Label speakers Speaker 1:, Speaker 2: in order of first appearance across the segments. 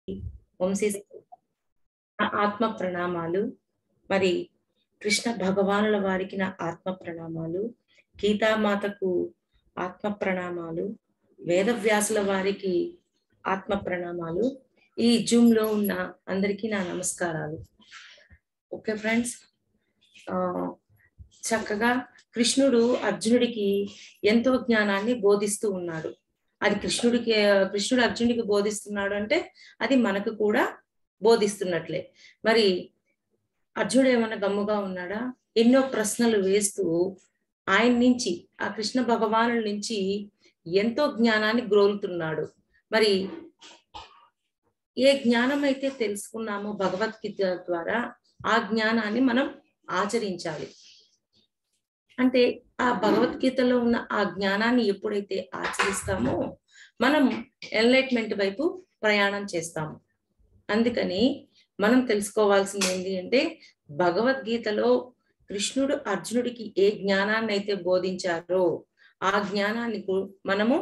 Speaker 1: వంశీ ఆత్మ ప్రణామాలు. మరి కృష్ణ భగవానుల వారికి నా ఆత్మ ప్రణామాలు, గీతామాతకు ఆత్మ ప్రణామాలు, వేదవ్యాసుల వారికి ఆత్మ ప్రణామాలు. ఈ జూమ్ లో ఉన్న అందరికీ నా నమస్కారాలు. ఓకే ఫ్రెండ్స్, చక్కగా కృష్ణుడు అర్జునుడికి ఎంతో జ్ఞానాన్ని బోధిస్తూ ఉన్నాడు. అది కృష్ణుడు అర్జునుడికి బోధిస్తున్నాడు అంటే అది మనకు కూడా బోధిస్తున్నట్లే. మరి అర్జునుడు ఏమన్నా గమ్ముగా ఉన్నాడా? ఎన్నో ప్రశ్నలు వేస్తూ ఆయన నుంచి, ఆ కృష్ణ భగవానుల నుంచి ఎంతో జ్ఞానాన్ని గ్రోలుతున్నాడు. మరి ఏ జ్ఞానం అయితే తెలుసుకున్నామో భగవద్గీత ద్వారా, ఆ జ్ఞానాన్ని మనం ఆచరించాలి. అంటే ఆ భగవద్గీతలో ఉన్న ఆ జ్ఞానాన్ని ఎప్పుడైతే ఆచరిస్తామో మనం ఎన్లైట్మెంట్ వైపు ప్రయాణం చేస్తాము. అందుకని మనం తెలుసుకోవాల్సింది ఏంటి అంటే, భగవద్గీతలో కృష్ణుడు అర్జునుడికి ఏ జ్ఞానాన్ని అయితే బోధించారో ఆ జ్ఞానాన్ని మనము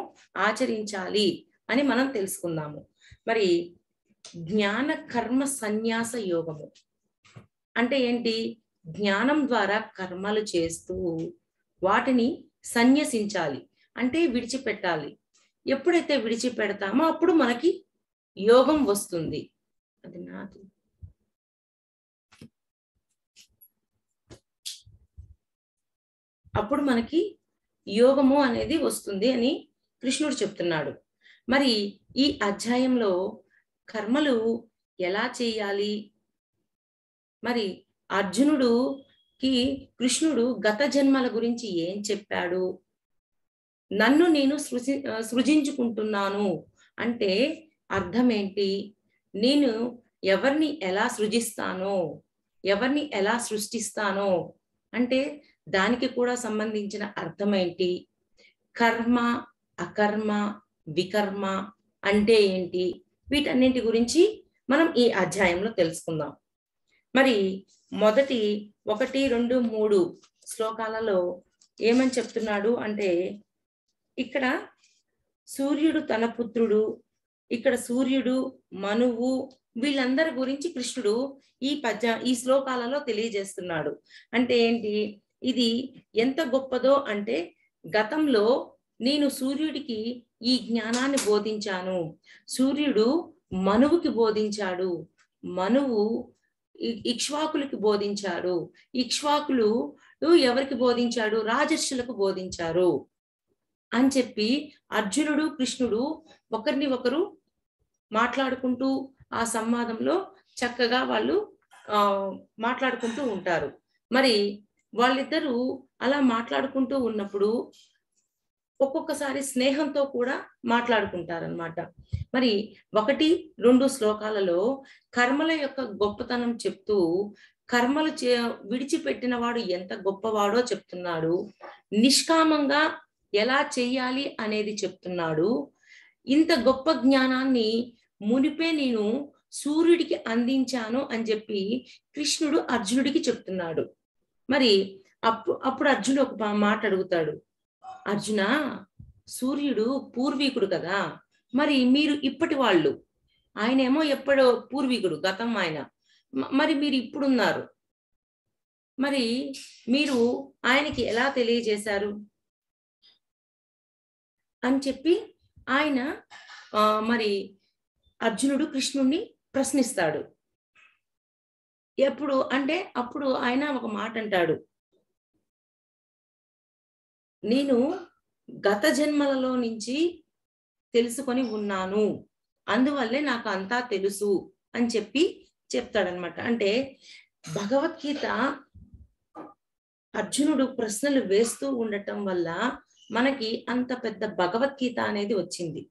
Speaker 1: ఆచరించాలి అని మనం తెలుసుకుందాము. మరి జ్ఞాన కర్మ సన్యాస యోగము అంటే ఏంటి? జ్ఞానం ద్వారా కర్మలు చేస్తూ వాటిని సన్యసించాలి, అంటే విడిచిపెట్టాలి. ఎప్పుడైతే విడిచిపెడతామో అప్పుడు మనకి యోగం వస్తుంది. అది నాది. అప్పుడు మనకి యోగము అనేది వస్తుంది అని కృష్ణుడు చెప్తున్నాడు. మరి ఈ అధ్యాయంలో కర్మలు ఎలా చేయాలి, మరి అర్జునుడుకి కృష్ణుడు గత జన్మల గురించి ఏం చెప్పాడు, నన్ను నేను సృజించుకుంటున్నాను అంటే అర్థం ఏంటి, నేను ఎవరిని ఎలా సృజిస్తానో, ఎవరిని ఎలా సృష్టిస్తానో అంటే దానికి కూడా సంబంధించిన అర్థం ఏంటి, కర్మ అకర్మ వికర్మ అంటే ఏంటి, వీటన్నింటి గురించి మనం ఈ అధ్యాయంలో తెలుసుకుందాం. మరి మొదటి 1, 2, 3 శ్లోకాలలో ఏమని చెప్తున్నాడు అంటే, ఇక్కడ సూర్యుడు తన పుత్రుడు, ఇక్కడ సూర్యుడు మనువు వీళ్ళందరి గురించి కృష్ణుడు ఈ శ్లోకాలలో తెలియజేస్తున్నాడు. అంటే ఏంటి, ఇది ఎంత గొప్పదో అంటే, గతంలో నేను సూర్యుడికి ఈ జ్ఞానాన్ని బోధించాను, సూర్యుడు మనువుకి బోధించాడు, మనువు ఇక్ష్వాకులకి బోధించాడు, ఇక్ష్వాకులు ఎవరికి బోధించాడు, రాజర్షులకు బోధించారు అని చెప్పి అర్జునుడు కృష్ణుడు ఒకరిని ఒకరు మాట్లాడుకుంటూ ఆ సంవాదంలో చక్కగా వాళ్ళు మాట్లాడుకుంటూ ఉంటారు. మరి వాళ్ళిద్దరూ అలా మాట్లాడుకుంటూ ఉన్నప్పుడు ఒక్కొక్కసారి స్నేహంతో కూడా మాట్లాడుకుంటారనమాట. మరి 1, 2 శ్లోకాలలో కర్మల యొక్క గొప్పతనం చెప్తూ, కర్మలు విడిచిపెట్టిన వాడు ఎంత గొప్పవాడో చెప్తున్నాడు, నిష్కామంగా ఎలా చెయ్యాలి అనేది చెప్తున్నాడు. ఇంత గొప్ప జ్ఞానాన్ని మునిపే నేను సూర్యుడికి అందించాను అని చెప్పి కృష్ణుడు అర్జునుడికి చెప్తున్నాడు. మరి అప్పుడు అర్జునుడు ఒక మాట అడుగుతాడు, అర్జున, సూర్యుడు పూర్వీకుడు కదా, మరి మీరు ఇప్పటి వాళ్ళు, ఆయనేమో ఎప్పుడో పూర్వీకుడు, గతం ఆయన, మరి మీరు ఇప్పుడున్నారు, మరి మీరు ఆయనకి ఎలా తెలియజేశారు అని చెప్పి ఆయన మరి అర్జునుడు కృష్ణుణ్ణి ప్రశ్నిస్తాడు. ఎప్పుడు అంటే అప్పుడు ఆయన ఒక మాట అంటాడు, నేను గత జన్మలలో నుంచి తెలుసుకొని ఉన్నాను, అందువల్లే నాకు అంతా తెలుసు అని చెప్పి చెప్తాడనమాట. అంటే భగవద్గీత అర్జునుడు ప్రశ్నలు వేస్తూ ఉండటం వల్ల మనకి అంత పెద్ద భగవద్గీత అనేది వచ్చింది.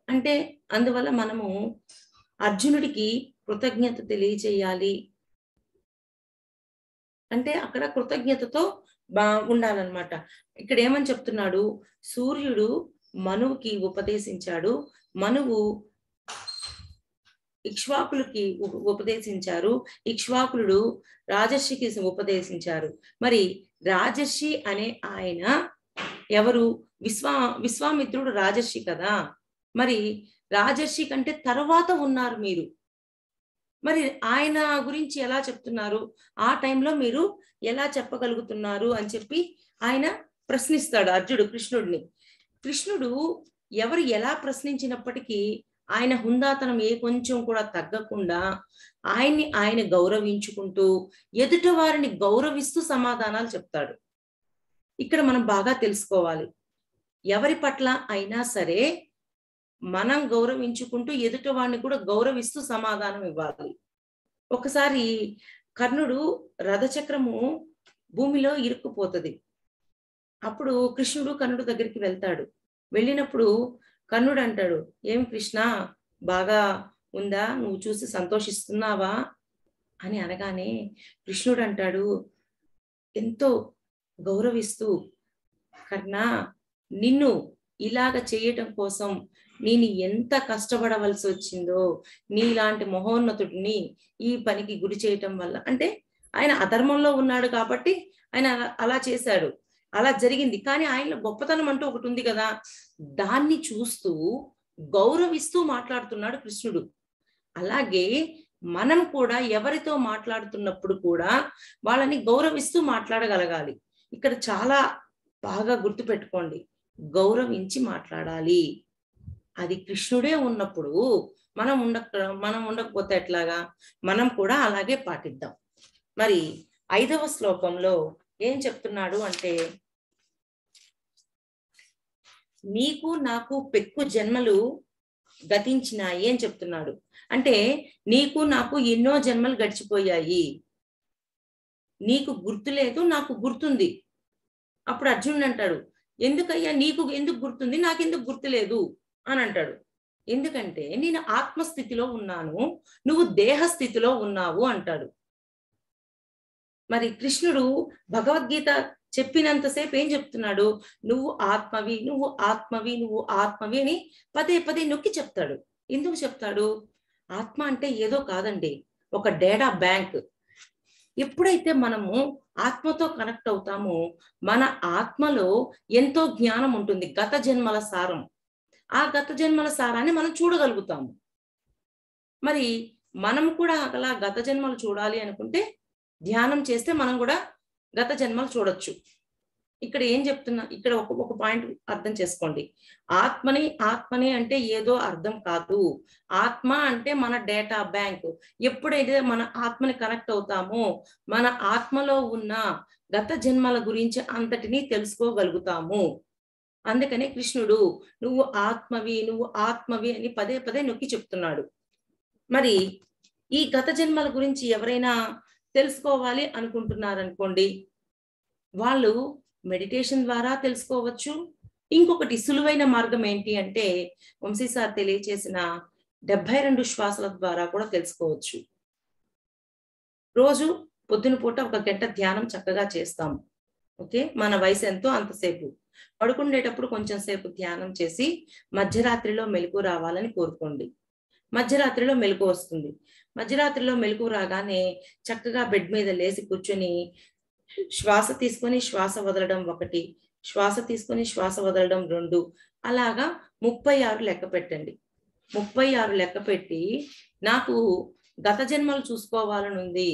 Speaker 1: అంటే అందువల్ల మనము అర్జునుడికి కృతజ్ఞత తెలియచేయాలి. అంటే అక్కడ కృతజ్ఞతతో ఉండాలన్నమాట. ఇక్కడ ఏమని చెప్తున్నాడు, సూర్యుడు మనువుకి ఉపదేశించాడు, మనువు ఇక్ష్వాకులకి ఉపదేశించారు, ఇక్ష్వాకులుడు రాజర్షికి ఉపదేశించారు. మరి రాజర్షి అనే ఆయన ఎవరు? విశ్వామిత్రుడు రాజర్షి కదా. మరి రాజర్షి కంటే తర్వాత ఉన్నారు మీరు, మరి ఆయన గురించి ఎలా చెప్తున్నారు, ఆ టైంలో మీరు ఎలా చెప్పగలుగుతున్నారు అని చెప్పి ఆయన ప్రశ్నిస్తాడు అర్జునుడు కృష్ణుడిని. కృష్ణుడు ఎవరు ఎలా ప్రశ్నించినప్పటికీ ఆయన హుందాతనం ఏ కొంచెం కూడా తగ్గకుండా ఆయన్ని ఆయన గౌరవించుకుంటూ ఎదుట వారిని గౌరవిస్తూ సమాధానాలు చెప్తాడు. ఇక్కడ మనం బాగా తెలుసుకోవాలి, ఎవరి పట్ల అయినా సరే మనం గౌరవించుకుంటూ ఎదుట వాడిని కూడా గౌరవిస్తూ సమాధానం ఇవ్వాలి. ఒకసారి కర్ణుడు రథచక్రము భూమిలో ఇరుక్కుపోతుంది. అప్పుడు కృష్ణుడు కర్ణుడు దగ్గరికి వెళ్తాడు. వెళ్ళినప్పుడు కర్ణుడు అంటాడు, ఏం కృష్ణ బాగా ఉందా, నువ్వు చూసి సంతోషిస్తున్నావా అని అనగానే కృష్ణుడు అంటాడు ఎంతో గౌరవిస్తూ, కర్ణ నిన్ను ఇలాగ చేయటం కోసం నేను ఎంత కష్టపడవలసి వచ్చిందో, నీలాంటి మహోన్నతుడిని ఈ పనికి గురి చేయటం వల్ల. అంటే ఆయన అధర్మంలో ఉన్నాడు కాబట్టి ఆయన అలా చేశాడు, అలా జరిగింది. కానీ ఆయనలో గొప్పతనం అంటూ ఒకటి ఉంది కదా, దాన్ని చూస్తూ గౌరవిస్తూ మాట్లాడుతున్నాడు కృష్ణుడు. అలాగే మనం కూడా ఎవరితో మాట్లాడుతున్నప్పుడు కూడా వాళ్ళని గౌరవిస్తూ మాట్లాడగలగాలి. ఇక్కడ చాలా బాగా గుర్తుపెట్టుకోండి, గౌరవించి మాట్లాడాలి. అది కృష్ణుడే ఉన్నప్పుడు మనం ఉండకపోతే ఎట్లాగా, మనం కూడా అలాగే పాటిద్దాం. మరి 5వ శ్లోకంలో ఏం చెప్తున్నాడు అంటే, నీకు నాకు పెక్కు జన్మలు గతించినాయి అని చెప్తున్నాడు. అంటే నీకు నాకు ఎన్నో జన్మలు గడిచిపోయాయి, నీకు గుర్తు లేదు నాకు గుర్తుంది. అప్పుడు అర్జునుడు అంటాడు, ఎందుకయ్యా నీకు ఎందుకు గుర్తుంది నాకెందుకు గుర్తులేదు అని అంటాడు. ఎందుకంటే నేను ఆత్మస్థితిలో ఉన్నాను, నువ్వు దేహస్థితిలో ఉన్నావు అంటాడు. మరి కృష్ణుడు భగవద్గీత చెప్పినంతసేపు ఏం చెప్తున్నాడు, నువ్వు ఆత్మవి, నువ్వు ఆత్మవి, నువ్వు ఆత్మవి అని పదే పదే నొక్కి చెప్తాడు. ఎందుకు చెప్తాడు, ఆత్మ అంటే ఏదో కాదండి, ఒక డేటా బ్యాంక్. ఎప్పుడైతే మనము ఆత్మతో కనెక్ట్ అవుతామో మన ఆత్మలో ఎంతో జ్ఞానం ఉంటుంది, గత జన్మల సారం. ఆ గత జన్మల సారాన్ని మనం చూడగలుగుతాము. మరి మనం కూడా అలా గత జన్మలు చూడాలి అనుకుంటే ధ్యానం చేస్తే మనం కూడా గత జన్మలు చూడొచ్చు. ఇక్కడ ఏం చెప్తున్నా, ఇక్కడ ఒక పాయింట్ అర్థం చేసుకోండి. ఆత్మని అంటే ఏదో అర్థం కాదు. ఆత్మ అంటే మన డేటా బ్యాంక్. ఎప్పుడైతే మన ఆత్మని కనెక్ట్ అవుతామో మన ఆత్మలో ఉన్న గత జన్మల గురించి అంతటినీ తెలుసుకోగలుగుతాము. అందుకనే కృష్ణుడు నువ్వు ఆత్మవి, నువ్వు ఆత్మవి అని పదే పదే నొక్కి చెప్తున్నాడు. మరి ఈ గత జన్మల గురించి ఎవరైనా తెలుసుకోవాలి అనుకుంటున్నారనుకోండి, వాళ్ళు మెడిటేషన్ ద్వారా తెలుసుకోవచ్చు. ఇంకొకటి సులువైన మార్గం ఏంటి అంటే వంశీ సార్ తెలియచేసిన 72 శ్వాసల ద్వారా కూడా తెలుసుకోవచ్చు. రోజు పొద్దున పూట 1 గంట ధ్యానం చక్కగా చేస్తాము. ఓకే, మన వయసు ఎంతో అంతసేపు. పడుకునేటప్పుడు కొంచెం సేపు ధ్యానం చేసి మధ్యరాత్రిలో మెలకు రావాలని కోరుకోండి. మధ్యరాత్రిలో మెలకు వస్తుంది. మధ్యరాత్రిలో మెలకు రాగానే చక్కగా బెడ్ మీద లేచి కూర్చొని శ్వాస తీసుకొని శ్వాస వదలడం 1, శ్వాస తీసుకొని శ్వాస వదలడం 2, అలాగా 36 లెక్క పెట్టండి. 36 లెక్క పెట్టి నాకు గత జన్మలు చూసుకోవాలని ఉంది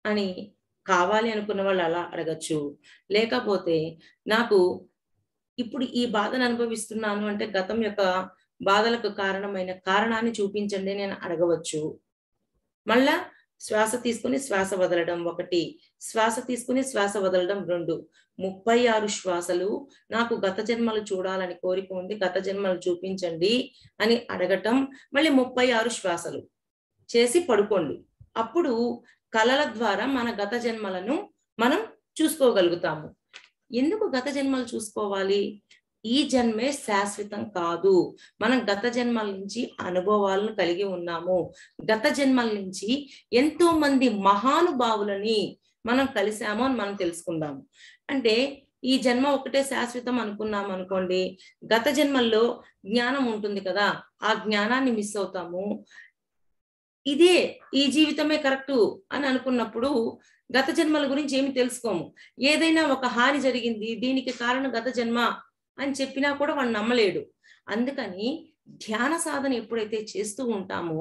Speaker 1: అని కావాలి అనుకున్న వాళ్ళు అలా అడగచ్చు. లేకపోతే నాకు ఇప్పుడు ఈ బాధను అనుభవిస్తున్నాను అంటే గతం యొక్క బాధలకు కారణాన్ని చూపించండి నేను అడగవచ్చు. మళ్ళా శ్వాస తీసుకుని శ్వాస వదలడం 1, శ్వాస తీసుకుని శ్వాస వదలడం 2, 36 శ్వాసలు నాకు గత జన్మలు చూడాలని కోరిక ఉంది, గత జన్మలు చూపించండి అని అడగటం. మళ్ళీ 36 శ్వాసలు చేసి పడుకోండి. అప్పుడు కళల ద్వారా మన గత జన్మలను మనం చూసుకోగలుగుతాము. ఎందుకు గత జన్మలు చూసుకోవాలి? ఈ జన్మే శాశ్వతం కాదు. మనం గత జన్మల నుంచి అనుభవాలను కలిగి ఉన్నాము. గత జన్మల నుంచి ఎంతో మంది మహానుభావులని మనం కలిసాము అని మనం తెలుసుకుందాము. అంటే ఈ జన్మ ఒకటే శాశ్వతం అనుకున్నాం అనుకోండి, గత జన్మల్లో జ్ఞానం ఉంటుంది కదా, ఆ జ్ఞానాన్ని మిస్ అవుతాము. ఇదే ఈ జీవితమే కరెక్టు అని అనుకున్నప్పుడు గత జన్మల గురించి ఏమి తెలుసుకోము. ఏదైనా ఒక హాని జరిగింది, దీనికి కారణం గత జన్మ అని చెప్పినా కూడా వాడు నమ్మలేడు. అందుకని ధ్యాన సాధన ఎప్పుడైతే చేస్తూ ఉంటామో,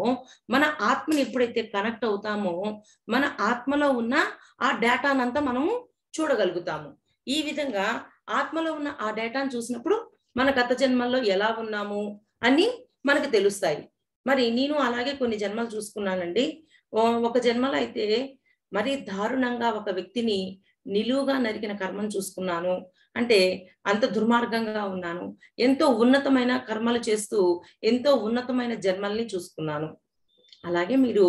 Speaker 1: మన ఆత్మని ఎప్పుడైతే కనెక్ట్ అవుతామో, మన ఆత్మలో ఉన్న ఆ డేటానంతా మనము చూడగలుగుతాము. ఈ విధంగా ఆత్మలో ఉన్న ఆ డేటాను చూసినప్పుడు మన గత జన్మల్లో ఎలా ఉన్నాము అని మనకు తెలుస్తాయి. మరి నేను అలాగే కొన్ని జన్మలు చూసుకున్నానండి. ఒక జన్మలో అయితే మరీ దారుణంగా ఒక వ్యక్తిని నిలువుగా నరికిన కర్మను చూసుకున్నాను. అంటే అంత దుర్మార్గంగా ఉన్నాను. ఎంతో ఉన్నతమైన కర్మలు చేస్తూ ఎంతో ఉన్నతమైన జన్మల్ని చూసుకున్నాను. అలాగే మీరు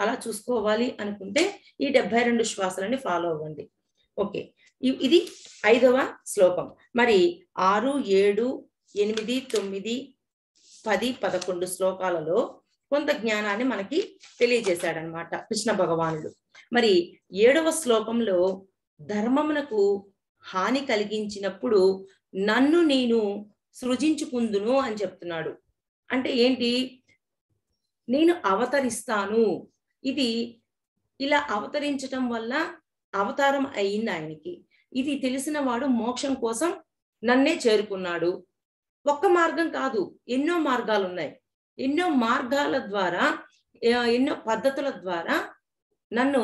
Speaker 1: అలా చూసుకోవాలి అనుకుంటే ఈ 72 శ్వాసలని ఫాలో అవ్వండి. ఓకే. ఇది 5వ శ్లోకం. మరి 6, 7, 8, 9, 10, 11 శ్లోకాలలో కొంత జ్ఞానాన్ని మనకి తెలియజేశాడనమాట కృష్ణ భగవానుడు. మరి 7వ శ్లోకంలో ధర్మమునకు హాని కలిగించినప్పుడు నన్ను నేను సృజించుకుందును అని చెప్తున్నాడు. అంటే ఏంటి? నేను అవతరిస్తాను. ఇది ఇలా అవతరించటం వల్ల అవతారం అయింది ఆయనకి. ఇది తెలిసిన వాడు మోక్షం కోసం నన్నే చేరుకున్నాడు. ఒక్క మార్గం కాదు, ఎన్నో మార్గాలున్నాయి. ఎన్నో మార్గాల ద్వారా ఎన్నో పద్ధతుల ద్వారా నన్ను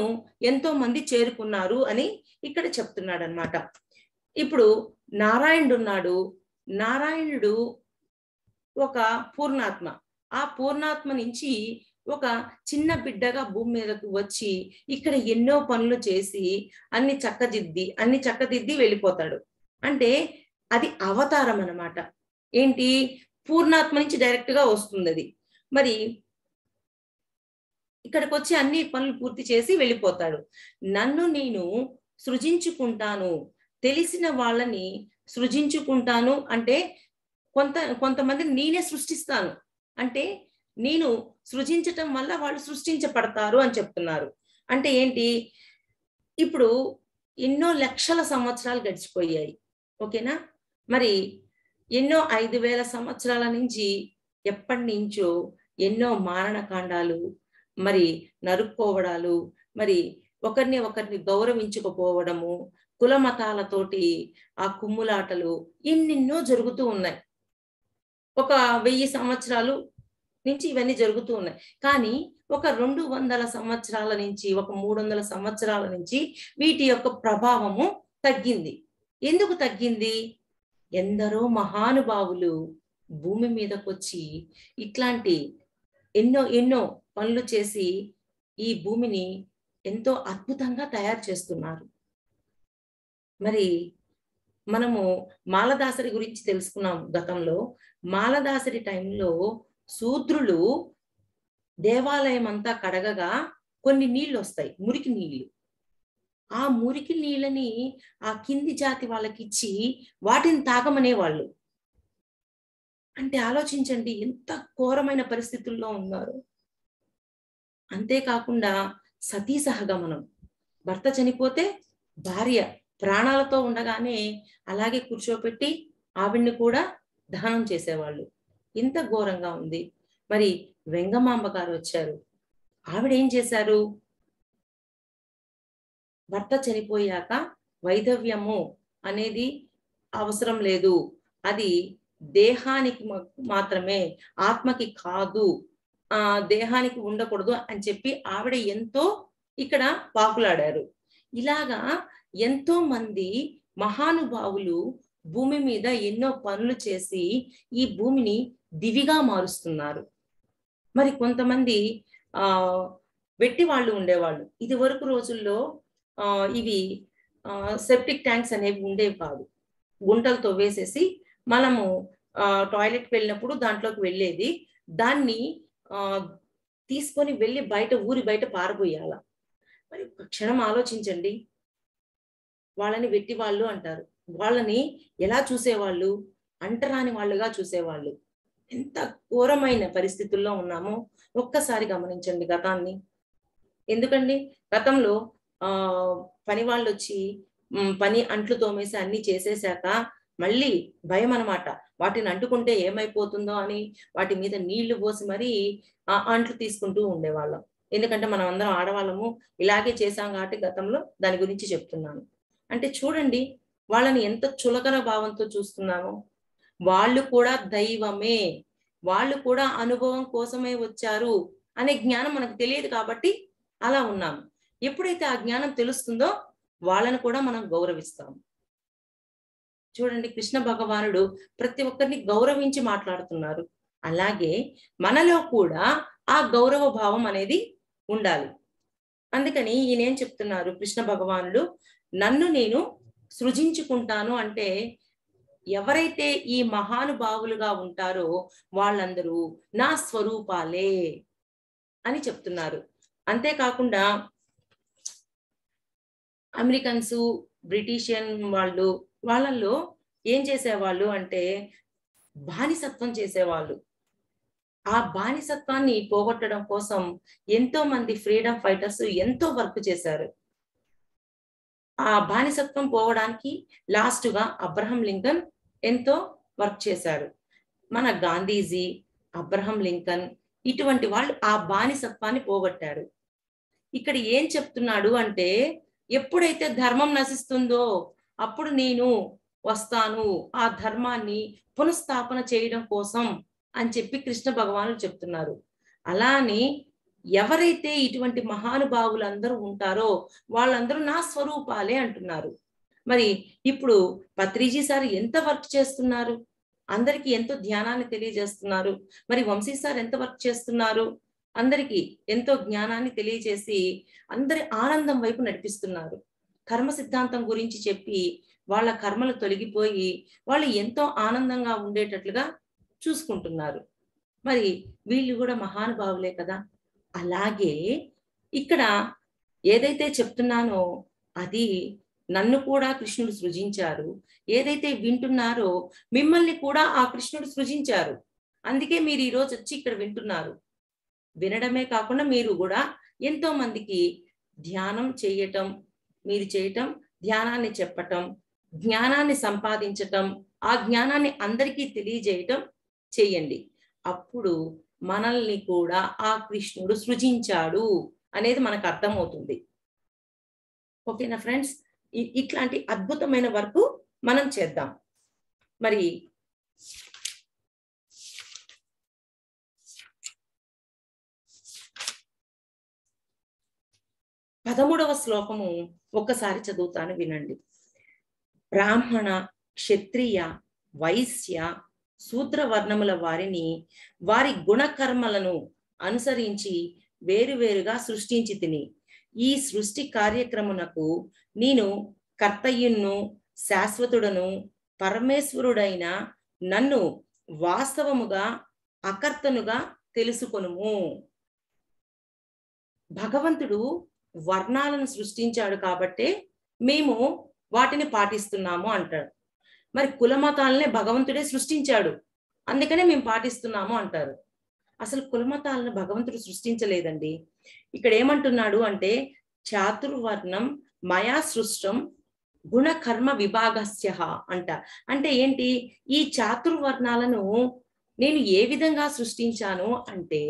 Speaker 1: ఎంతో మంది చేరుకున్నారు అని ఇక్కడ చెప్తున్నాడన్నమాట. ఇప్పుడు నారాయణుడు ఉన్నాడు. నారాయణుడు ఒక పూర్ణాత్మ. ఆ పూర్ణాత్మ నుంచి ఒక చిన్న బిడ్డగా భూమి మీదకు వచ్చి ఇక్కడ ఎన్నో పనులు చేసి అన్ని చక్కదిద్ది వెళ్ళిపోతాడు. అంటే అది అవతారం అన్నమాట. ఏంటి? పూర్ణాత్మ నుంచి డైరెక్ట్ గా వస్తుంది అది. మరి ఇక్కడికి వచ్చి అన్ని పనులు పూర్తి చేసి వెళ్ళిపోతాడు. నన్ను నేను సృజించుకుంటాను, తెలిసిన వాళ్ళని సృజించుకుంటాను అంటే కొంతమందిని నేనే సృష్టిస్తాను. అంటే నేను సృజించటం వల్ల వాళ్ళు సృష్టించబడతారు అని చెప్తున్నారు. అంటే ఏంటి? ఇప్పుడు ఎన్నో లక్షల సంవత్సరాలు గడిచిపోయాయి. ఓకేనా? మరి ఎన్నో 5,000 సంవత్సరాల నుంచి ఎప్పటి నుంచో ఎన్నో మారణకాండాలు, మరి నరుక్కోవడాలు, మరి ఒకరిని గౌరవించకపోవడము, కుల మతాలతోటి ఆ కుమ్ములాటలు ఎన్నెన్నో జరుగుతూ ఉన్నాయి. ఒక 1000 సంవత్సరాలు నుంచి ఇవన్నీ జరుగుతూ ఉన్నాయి. కానీ ఒక 200 సంవత్సరాల నుంచి, ఒక 300 సంవత్సరాల నుంచి వీటి యొక్క ప్రభావము తగ్గింది. ఎందుకు తగ్గింది? ఎందరో మహానుభావులు భూమి మీదకొచ్చి ఇట్లాంటి ఎన్నో పనులు చేసి ఈ భూమిని ఎంతో అద్భుతంగా తయారు చేస్తున్నారు. మరి మనము మాలదాసరి గురించి తెలుసుకున్నాం గతంలో. మాలదాసరి టైంలో శూద్రులు దేవాలయం అంతా కడగగా కొన్ని నీళ్లు వస్తాయి, మురికి నీళ్లు. ఆ మురికి నీళ్ళని ఆ కింది జాతి వాళ్ళకి ఇచ్చి వాటిని తాగమనేవాళ్ళు. అంటే ఆలోచించండి ఎంత ఘోరమైన పరిస్థితుల్లో ఉన్నారు. అంతేకాకుండా సతీ సహగమనం. భర్త చనిపోతే భార్య ప్రాణాలతో ఉండగానే అలాగే కూర్చోపెట్టి ఆవిడ్ని కూడా దహనం చేసేవాళ్ళు. ఇంత ఘోరంగా ఉంది. మరి వెంగమాంబ గారు వచ్చారు. ఆవిడ ఏం చేశారు? భర్త చనిపోయాక వైధవ్యము అనేది అవసరం లేదు, అది దేహానికి మాత్రమే, ఆత్మకి కాదు, దేహానికి ఉండకూడదు అని చెప్పి ఆవిడ ఎంతో ఇక్కడ పాకులాడారు. ఇలాగా ఎంతో మంది మహానుభావులు భూమి మీద ఎన్నో పనులు చేసి ఈ భూమిని దివిగా మారుస్తున్నారు. మరి కొంతమంది వెట్టి వాళ్ళు ఉండేవాళ్ళు. ఇది వరకు రోజుల్లో ఇవి సెప్టిక్ ట్యాంక్స్ అనేవి ఉండేవి కాదు. గుంటలతో వేసేసి మనము టాయిలెట్కి వెళ్ళినప్పుడు దాంట్లోకి వెళ్ళేది. దాన్ని తీసుకొని వెళ్ళి ఊరి బయట పారబోయాల. మరి ఒక క్షణం ఆలోచించండి. వాళ్ళని వెట్టి వాళ్ళు అంటారు. వాళ్ళని ఎలా చూసేవాళ్ళు? అంటరాని వాళ్ళుగా చూసేవాళ్ళు. ఎంత ఘోరమైన పరిస్థితుల్లో ఉన్నామో ఒక్కసారి గమనించండి గతాన్ని. ఎందుకండి గతంలో పని వాళ్ళు వచ్చి పని అంట్లు తోమేసి అన్ని చేసేసాక మళ్ళీ భయం అన్నమాట. వాటిని అంటుకుంటే ఏమైపోతుందో అని వాటి మీద నీళ్లు పోసి మరీ అంట్లు తీసుకుంటూ ఉండేవాళ్ళం. ఎందుకంటే మనం అందరం ఆడవాళ్ళము, ఇలాగే చేశాం కాబట్టి గతంలో దాని గురించి చెప్తున్నాను. అంటే చూడండి వాళ్ళని ఎంత చులకన భావంతో చూస్తున్నామో. వాళ్ళు కూడా దైవమే. వాళ్ళు కూడా అనుభవం కోసమే వచ్చారు అనే జ్ఞానం మనకు తెలియదు కాబట్టి అలా ఉన్నాం. ఎప్పుడైతే ఆ జ్ఞానం తెలుస్తుందో వాళ్ళని కూడా మనం గౌరవిస్తాం. చూడండి, కృష్ణ భగవానుడు ప్రతి ఒక్కరిని గౌరవించి మాట్లాడుతున్నారు. అలాగే మనలో కూడా ఆ గౌరవ భావం అనేది ఉండాలి. అందుకని ఈయనేం చెప్తున్నారు కృష్ణ భగవానుడు, నన్ను నేను సృజించుకుంటాను అంటే ఎవరైతే ఈ మహానుభావులుగా ఉంటారో వాళ్ళందరూ నా స్వరూపాలే అని చెప్తున్నారు. అంతేకాకుండా అమెరికన్స్, బ్రిటిషియన్ వాళ్ళల్లో ఏం చేసేవాళ్ళు అంటే బానిసత్వం చేసేవాళ్ళు. ఆ బానిసత్వాన్ని పోగొట్టడం కోసం ఎంతో మంది ఫ్రీడమ్ ఫైటర్స్ ఎంతో వర్క్ చేశారు. ఆ బానిసత్వం పోవడానికి లాస్ట్‌గా అబ్రహం లింకన్ ఎంతో వర్క్ చేశారు. మన గాంధీజీ, అబ్రహం లింకన్ ఇటువంటి వాళ్ళు ఆ బానిసత్వాన్ని పోగొట్టారు. ఇక్కడ ఏం చెప్తున్నాడు అంటే, ఎప్పుడైతే ధర్మం నశిస్తుందో అప్పుడు నేను వస్తాను ఆ ధర్మాన్ని పునఃస్థాపన చేయడం కోసం అని చెప్పి కృష్ణ భగవానుడు చెప్తున్నారు. అలా అని ఎవరైతే ఇటువంటి మహానుభావులందరూ ఉంటారో వాళ్ళందరూ నా స్వరూపాలే అంటున్నారు. మరి ఇప్పుడు పత్రిజీ సార్ ఎంత వర్క్ చేస్తున్నారు, అందరికీ ఎంతో ధ్యానాన్ని తెలియజేస్తున్నారు. మరి వంశీ సార్ ఎంత వర్క్ చేస్తున్నారు, అందరికీ ఎంతో జ్ఞానాన్ని తెలియజేసి అందరి ఆనందం వైపు నడిపిస్తున్నారు. కర్మ సిద్ధాంతం గురించి చెప్పి వాళ్ళ కర్మలు తొలగిపోయి వాళ్ళు ఎంతో ఆనందంగా ఉండేటట్లుగా చూసుకుంటున్నారు. మరి వీళ్ళు కూడా మహానుభావులే కదా. అలాగే ఇక్కడ ఏదైతే చెప్తున్నానో అది నన్ను కూడా కృష్ణుడు సృజించారు. ఏదైతే వింటున్నారో మిమ్మల్ని కూడా ఆ కృష్ణుడు సృజించారు. అందుకే మీరు ఈ రోజు వచ్చి ఇక్కడ వింటున్నారు. వినడమే కాకుండా మీరు కూడా ఎంతో మందికి ధ్యానం చేయటం, మీరు చేయటం, ధ్యానాన్ని చెప్పటం, జ్ఞానాన్ని సంపాదించటం, ఆ జ్ఞానాన్ని అందరికీ తెలియజేయటం చేయండి. అప్పుడు మనల్ని కూడా ఆ కృష్ణుడు సృజించాడు అనేది మనకు అర్థమవుతుంది. ఓకేనా ఫ్రెండ్స్? ఇట్లాంటి అద్భుతమైన వర్క్ మనం చేద్దాం. మరి 13వ శ్లోకము ఒక్కసారి చదువుతాను, వినండి. బ్రాహ్మణ, క్షత్రియ, వైశ్య, శూద్ర వర్ణముల వారిని వారి గుణకర్మలను అనుసరించి వేరువేరుగా సృష్టించి తిని ఈ సృష్టి కార్యక్రమునకు నేను కర్తయ్యును, శాశ్వతుడను, పరమేశ్వరుడైన నన్ను వాస్తవముగా అకర్తనుగా తెలుసుకొనుము. భగవంతుడు వర్ణాలను సృష్టించాడు కాబట్టే మేము వాటిని పాటిస్తున్నాము అంటాడు. మరి కుల మతాలనే భగవంతుడే సృష్టించాడు, అందుకనే మేము పాటిస్తున్నాము అంటారు. అసలు కుల మతాలను భగవంతుడు సృష్టించలేదండి. ఇక్కడ ఏమంటున్నాడు అంటే చాతుర్వర్ణం మయా సృష్టం గుణ కర్మ విభాగస్య అంట. అంటే ఏంటి? ఈ చాతుర్వర్ణాలను నేను ఏ విధంగా సృష్టించాను అంటే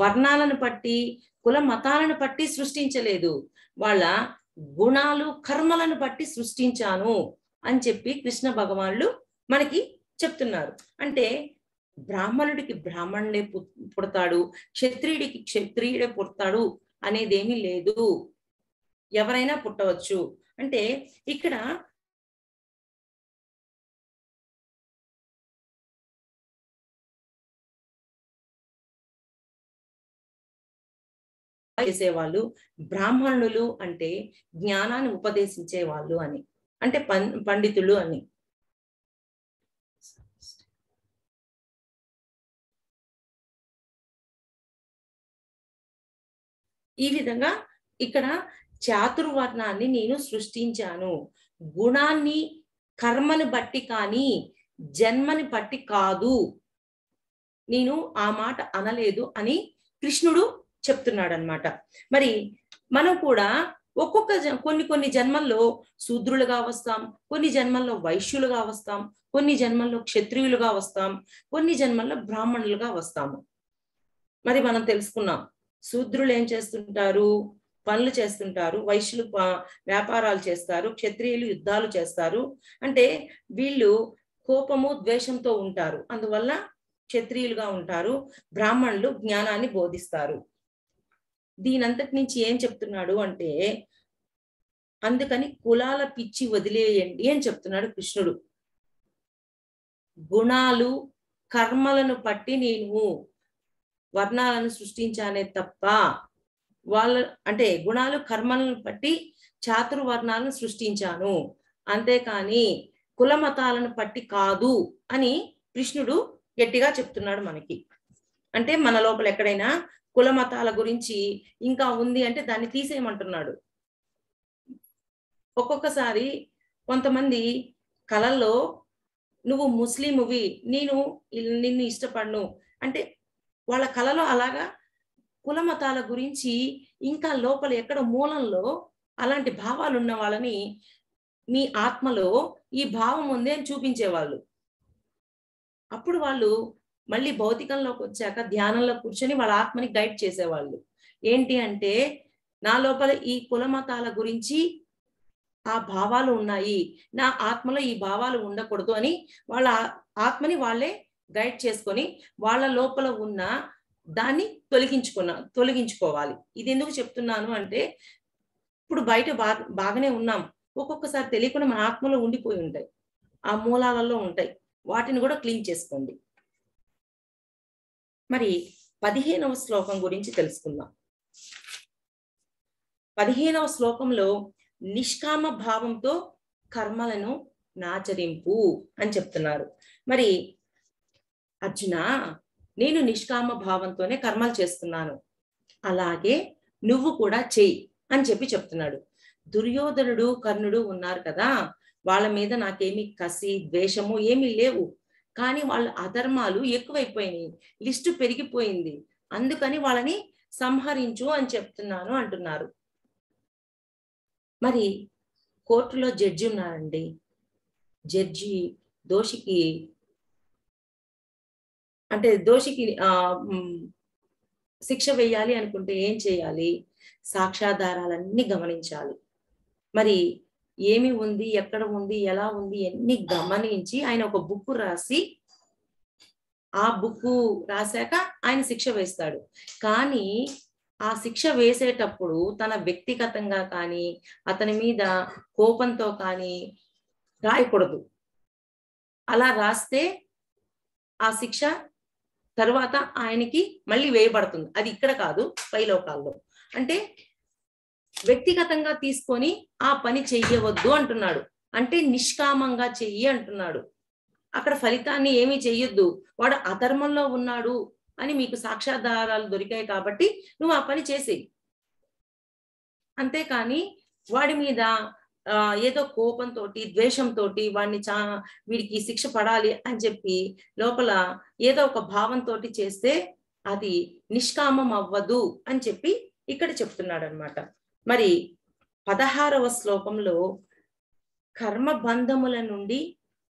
Speaker 1: వర్ణాలను బట్టి, కుల మతాలను బట్టి సృష్టించలేదు, వాళ్ళ గుణాలు, కర్మలను బట్టి సృష్టించాను అని చెప్పి కృష్ణ భగవానుడు మనకి చెప్తున్నారు. అంటే బ్రాహ్మణుడికి బ్రాహ్మణుడే పుడతాడు, క్షత్రియుడికి క్షత్రియుడే పుడతాడు అనేదేమీ లేదు, ఎవరైనా పుట్టవచ్చు. అంటే ఇక్కడ చేసేవాళ్ళు బ్రాహ్మణులు అంటే జ్ఞానాన్ని ఉపదేశించే వాళ్ళు అని, అంటే పండితులు అని. ఈ విధంగా ఇక్కడ చాతుర్వర్ణాన్ని నేను సృష్టించాను, గుణాన్ని కర్మని బట్టి కానీ జన్మని బట్టి కాదు, నేను ఆ మాట అనలేదు అని కృష్ణుడు చెప్తున్నాడు అన్నమాట. మరి మనం కూడా కొన్ని జన్మల్లో శూద్రులుగా వస్తాం, కొన్ని జన్మల్లో వైశ్యులుగా వస్తాం, కొన్ని జన్మల్లో క్షత్రియులుగా వస్తాం, కొన్ని జన్మల్లో బ్రాహ్మణులుగా వస్తాము. మరి మనం తెలుసుకున్నాం, శూద్రులు ఏం చేస్తుంటారు? పనులు చేస్తుంటారు, వైశ్యులు వ్యాపారాలు చేస్తారు, క్షత్రియులు యుద్ధాలు చేస్తారు. అంటే వీళ్ళు కోపము, ద్వేషంతో ఉంటారు, అందువల్ల క్షత్రియులుగా ఉంటారు, బ్రాహ్మణులు జ్ఞానాన్ని బోధిస్తారు. దీనంతటి నుంచి ఏం చెప్తున్నాడు అంటే, అందుకని కులాల పిచ్చి వదిలేయండి అని చెప్తున్నాడు కృష్ణుడు. గుణాలు కర్మలను బట్టి నేను వర్ణాలను సృష్టించానే తప్ప వాళ్ళ అంటే గుణాలు కర్మలను బట్టి చాతుర్వర్ణాలను సృష్టించాను, అంతేకాని కుల మతాలను బట్టి కాదు అని కృష్ణుడు గట్టిగా చెప్తున్నాడు మనకి. అంటే మన లోపల ఎక్కడైనా కుల మతాల గురించి ఇంకా ఉంది అంటే దాన్ని తీసేయమంటున్నాడు. ఒక్కొక్కసారి కొంతమంది కళల్లో నువ్వు ముస్లింవి, నిన్ను ఇష్టపడను అంటే వాళ్ళ కళలో అలాగా కుల మతాల గురించి ఇంకా లోపల ఎక్కడ మూలంలో అలాంటి భావాలు ఉన్న వాళ్ళని మీ ఆత్మలో ఈ భావం ఉంది అని చూపించేవాళ్ళు. అప్పుడు వాళ్ళు మళ్ళీ భౌతికంలోకి వచ్చాక ధ్యానంలో కూర్చొని వాళ్ళ ఆత్మని గైడ్ చేసేవాళ్ళు. ఏంటి అంటే, నా లోపల ఈ కుల మతాల గురించి ఆ భావాలు ఉన్నాయి, నా ఆత్మలో ఈ భావాలు ఉండకూడదు అని వాళ్ళ ఆత్మని వాళ్ళే గైడ్ చేసుకొని వాళ్ళ లోపల ఉన్న దాన్ని తొలగించుకోవాలి. ఇది ఎందుకు చెప్తున్నాను అంటే, ఇప్పుడు బయట బాగానే ఉన్నాం, ఒక్కొక్కసారి తెలియకుండా మన ఆత్మలో ఉండిపోయి ఉంటాయి, ఆ మూలాలలో ఉంటాయి, వాటిని కూడా క్లీన్ చేసుకోండి. మరి 15వ శ్లోకం గురించి తెలుసుకుందాం. 15వ శ్లోకంలో నిష్కామ భావంతో కర్మలను నాచరింపు అని చెప్తున్నారు. మరి అర్జున, నేను నిష్కామ భావంతోనే కర్మలు చేస్తున్నాను, అలాగే నువ్వు కూడా చెయ్యి అని చెప్తున్నాడు. దుర్యోధనుడు కర్ణుడు ఉన్నారు కదా, వాళ్ళ మీద నాకేమి కసి ద్వేషము ఏమీ లేవు, కానీ వాళ్ళ అధర్మాలు ఎక్కువైపోయినాయి, లిస్టు పెరిగిపోయింది, అందుకని వాళ్ళని సంహరించు అని చెప్తున్నాను అంటున్నారు. మరి కోర్టులో జడ్జి ఉన్నారండి. జడ్జి దోషికి శిక్ష వేయాలి అనుకుంటే ఏం చేయాలి? సాక్ష్యాధారాలన్నీ గమనించాలి. మరి ఏమి ఉంది, ఎక్కడ ఉంది, ఎలా ఉంది అన్ని గమనించి ఆయన ఒక బుక్ రాసి, ఆ బుక్ రాశాక ఆయన శిక్ష వేస్తాడు. కానీ ఆ శిక్ష వేసేటప్పుడు తన వ్యక్తిగతంగా కానీ అతని మీద కోపంతో కానీ రాయకూడదు. అలా రాస్తే ఆ శిక్ష తరువాత ఆయనకి మళ్ళీ వేయబడుతుంది. అది ఇక్కడ కాదు, పైలోకాల్లో. అంటే వ్యక్తిగతంగా తీసుకొని ఆ పని చెయ్యవద్దు అంటున్నాడు. అంటే నిష్కామంగా చెయ్యి అంటున్నాడు. అక్కడ ఫలితాన్ని ఏమీ చెయ్యొద్దు, వాడు అధర్మంలో ఉన్నాడు అని మీకు సాక్ష్యాధారాలు దొరికాయి కాబట్టి నువ్వు ఆ పని చేసేయి. అంతేకాని వాడి మీద ఏదో కోపంతో ద్వేషంతో వాడిని వీడికి శిక్ష పడాలి అని చెప్పి లోపల ఏదో ఒక భావంతో చేస్తే అది నిష్కామం అవ్వదు అని చెప్పి ఇక్కడ చెప్తున్నాడు అనమాట. మరి 16వ శ్లోకంలో కర్మ బంధముల నుండి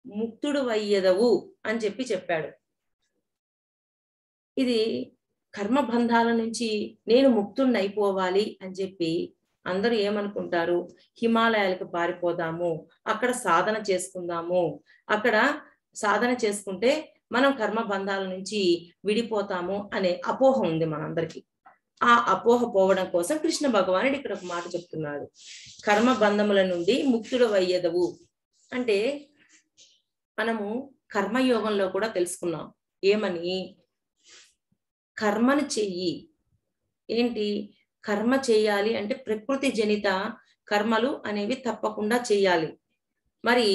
Speaker 1: ముక్తుడు అయ్యెదవు అని చెప్పాడు. ఇది కర్మబంధాల నుంచి నేను ముక్తుడిని అయిపోవాలి అని చెప్పి అందరూ ఏమనుకుంటారు? హిమాలయాలకు పారిపోదాము, అక్కడ సాధన చేసుకుందాము, అక్కడ సాధన చేసుకుంటే మనం కర్మబంధాల నుంచి విడిపోతాము అనే అపోహ ఉంది మనందరికీ. ఆ అపోహ పోవడం కోసం కృష్ణ భగవానుడు ఇక్కడ ఒక మాట చెప్తున్నాడు. కర్మబంధముల నుండి ముక్తుడు అయ్యెదవు అంటే మనము కర్మయోగంలో కూడా తెలుసుకున్నాం. ఏమని? కర్మను చెయ్యి. ఏంటి కర్మ చేయాలి అంటే ప్రకృతి జనిత కర్మలు అనేవి తప్పకుండా చేయాలి. మరి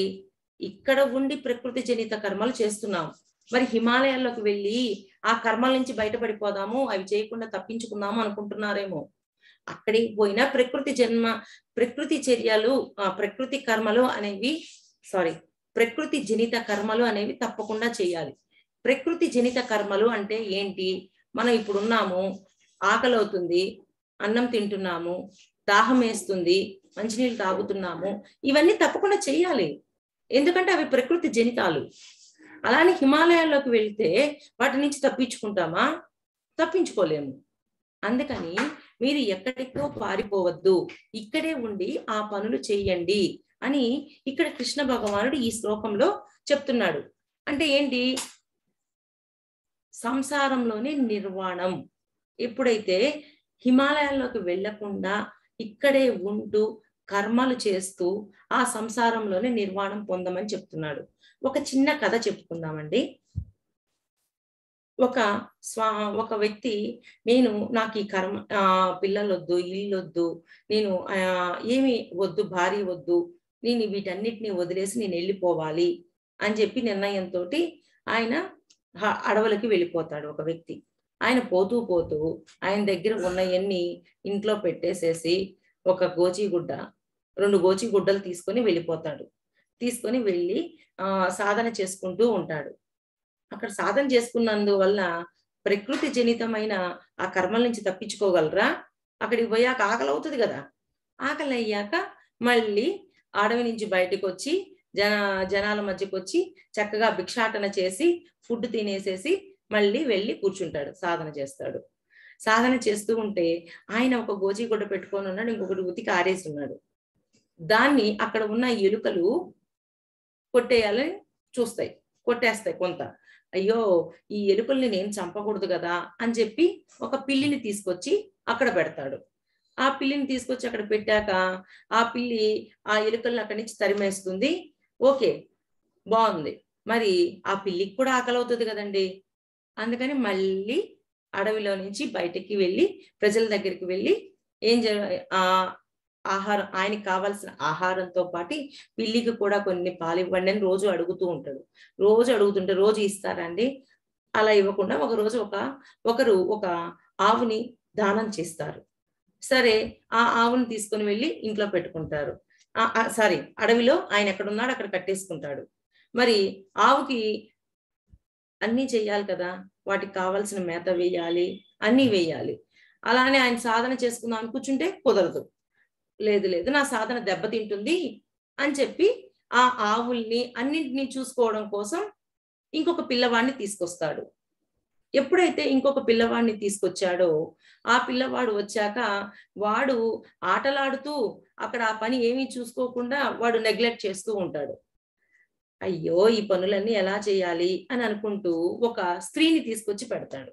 Speaker 1: ఇక్కడ ఉండి ప్రకృతి జనిత కర్మలు చేస్తున్నాం, మరి హిమాలయాల్లోకి వెళ్ళి ఆ కర్మల నుంచి బయటపడిపోదాము, అవి చేయకుండా తప్పించుకుందాము అనుకుంటున్నారేమో. అక్కడికి పోయినా ప్రకృతి చర్యలు, ప్రకృతి కర్మలు అనేవి ప్రకృతి జనిత కర్మలు అనేవి తప్పకుండా చేయాలి. ప్రకృతి జనిత కర్మలు అంటే ఏంటి? మనం ఇప్పుడు ఉన్నాము, ఆకలి అవుతుంది, అన్నం తింటున్నాము, దాహం వేస్తుంది, మంచినీళ్ళు తాగుతున్నాము, ఇవన్నీ తప్పకుండా చేయాలి, ఎందుకంటే అవి ప్రకృతి జనితాలు. అలానే హిమాలయాల్లోకి వెళ్తే వాటి నుంచి తప్పించుకుంటామా? తప్పించుకోలేము. అందుకని మీరు ఎక్కడికో పారిపోవద్దు, ఇక్కడే ఉండి ఆ పనులు చెయ్యండి అని ఇక్కడ కృష్ణ భగవానుడు ఈ శ్లోకంలో చెప్తున్నాడు. అంటే ఏంటి? సంసారంలోనే నిర్వాణం. ఎప్పుడైతే హిమాలయాల్లోకి వెళ్లకుండా ఇక్కడే ఉంటూ కర్మలు చేస్తూ ఆ సంసారంలోనే నిర్వాణం పొందమని చెప్తున్నాడు. ఒక చిన్న కథ చెప్పుకుందామండి. ఒక వ్యక్తి, నాకు ఈ కర్మ, పిల్లలొద్దు, ఇల్లొద్దు, నేను ఏమి వద్దు, భార్య వద్దు, నేను వీటన్నిటిని వదిలేసి నేను వెళ్ళిపోవాలి అని చెప్పి నిర్ణయంతోటి ఆయన అడవులకి వెళ్ళిపోతాడు ఒక వ్యక్తి. ఆయన పోతూ పోతూ ఆయన దగ్గర ఉన్నవన్నీ ఇంట్లో పెట్టేసేసి ఒక గోచిగుడ్డ, 2 గోచిగుడ్డలు తీసుకొని వెళ్ళిపోతాడు. తీసుకొని వెళ్ళి సాధన చేసుకుంటూ ఉంటాడు. అక్కడ సాధన చేసుకున్నందువల్ల ప్రకృతి జనితమైన ఆ కర్మల నుంచి తప్పించుకోగలరా? అక్కడికి పోయాక ఆకలి అవుతుంది కదా. ఆకలి అయ్యాక మళ్ళీ అడవి నుంచి బయటకు వచ్చి జనాల మధ్యకు వచ్చి చక్కగా భిక్షాటన చేసి ఫుడ్ తినేసేసి మళ్ళీ వెళ్ళి కూర్చుంటాడు, సాధన చేస్తాడు. సాధన చేస్తూ ఉంటే ఆయన ఒక గోచిగుడ్డ పెట్టుకొని ఉన్నాడు, ఇంకొకటి ఉతికి ఆరేసి ఉన్నాడు. దాన్ని అక్కడ ఉన్న ఎలుకలు కొట్టేయాలని చూస్తాయి, కొట్టేస్తాయి కొంత. అయ్యో, ఈ ఎలుకల్ని నేను చంపకూడదు కదా అని చెప్పి ఒక పిల్లిని తీసుకొచ్చి అక్కడ పెడతాడు. ఆ పిల్లిని తీసుకొచ్చి అక్కడ పెట్టాక ఆ పిల్లి ఆ ఎలుకల్ని అక్కడి నుంచి తరిమేస్తుంది. ఓకే, బాగుంది. మరి ఆ పిల్లికి కూడా ఆకలి అవుతుంది కదండి. అందుకని మళ్ళీ అడవిలో నుంచి బయటికి వెళ్ళి ప్రజల దగ్గరికి వెళ్ళి ఆహారం, ఆయనకి కావాల్సిన ఆహారంతో పాటు పిల్లికి కూడా కొన్ని పాలు ఇవ్వండి అని రోజు అడుగుతూ ఉంటాడు. రోజు అడుగుతుంటే రోజు ఇస్తారండి. అలా ఇవ్వకుండా ఒకరు ఒక ఆవుని దానం చేస్తారు. సరే, ఆ ఆవుని తీసుకొని వెళ్ళి ఇంట్లో పెట్టుకుంటారు. అడవిలో ఆయన ఎక్కడున్నాడు అక్కడ కట్టేసుకుంటాడు. మరి ఆవుకి అన్నీ చెయ్యాలి కదా, వాటికి కావాల్సిన మేత వేయాలి, అన్నీ వేయాలి. అలానే ఆయన సాధన చేసుకుందాం అని కూర్చుంటే కుదరదు. లేదు లేదు, నా సాధన దెబ్బతింటుంది అని చెప్పి ఆ ఆవుల్ని అన్నింటినీ చూసుకోవడం కోసం ఇంకొక పిల్లవాడిని తీసుకొస్తాడు. ఎప్పుడైతే ఇంకొక పిల్లవాడిని తీసుకొచ్చాడో ఆ పిల్లవాడు వచ్చాక వాడు ఆటలాడుతూ అక్కడ ఆ పని ఏమీ చూసుకోకుండా వాడు నెగ్లెక్ట్ చేస్తూ ఉంటాడు. అయ్యో, ఈ పనులన్నీ ఎలా చేయాలి అని అనుకుంటూ ఒక స్త్రీని తీసుకొచ్చి పెడతాడు.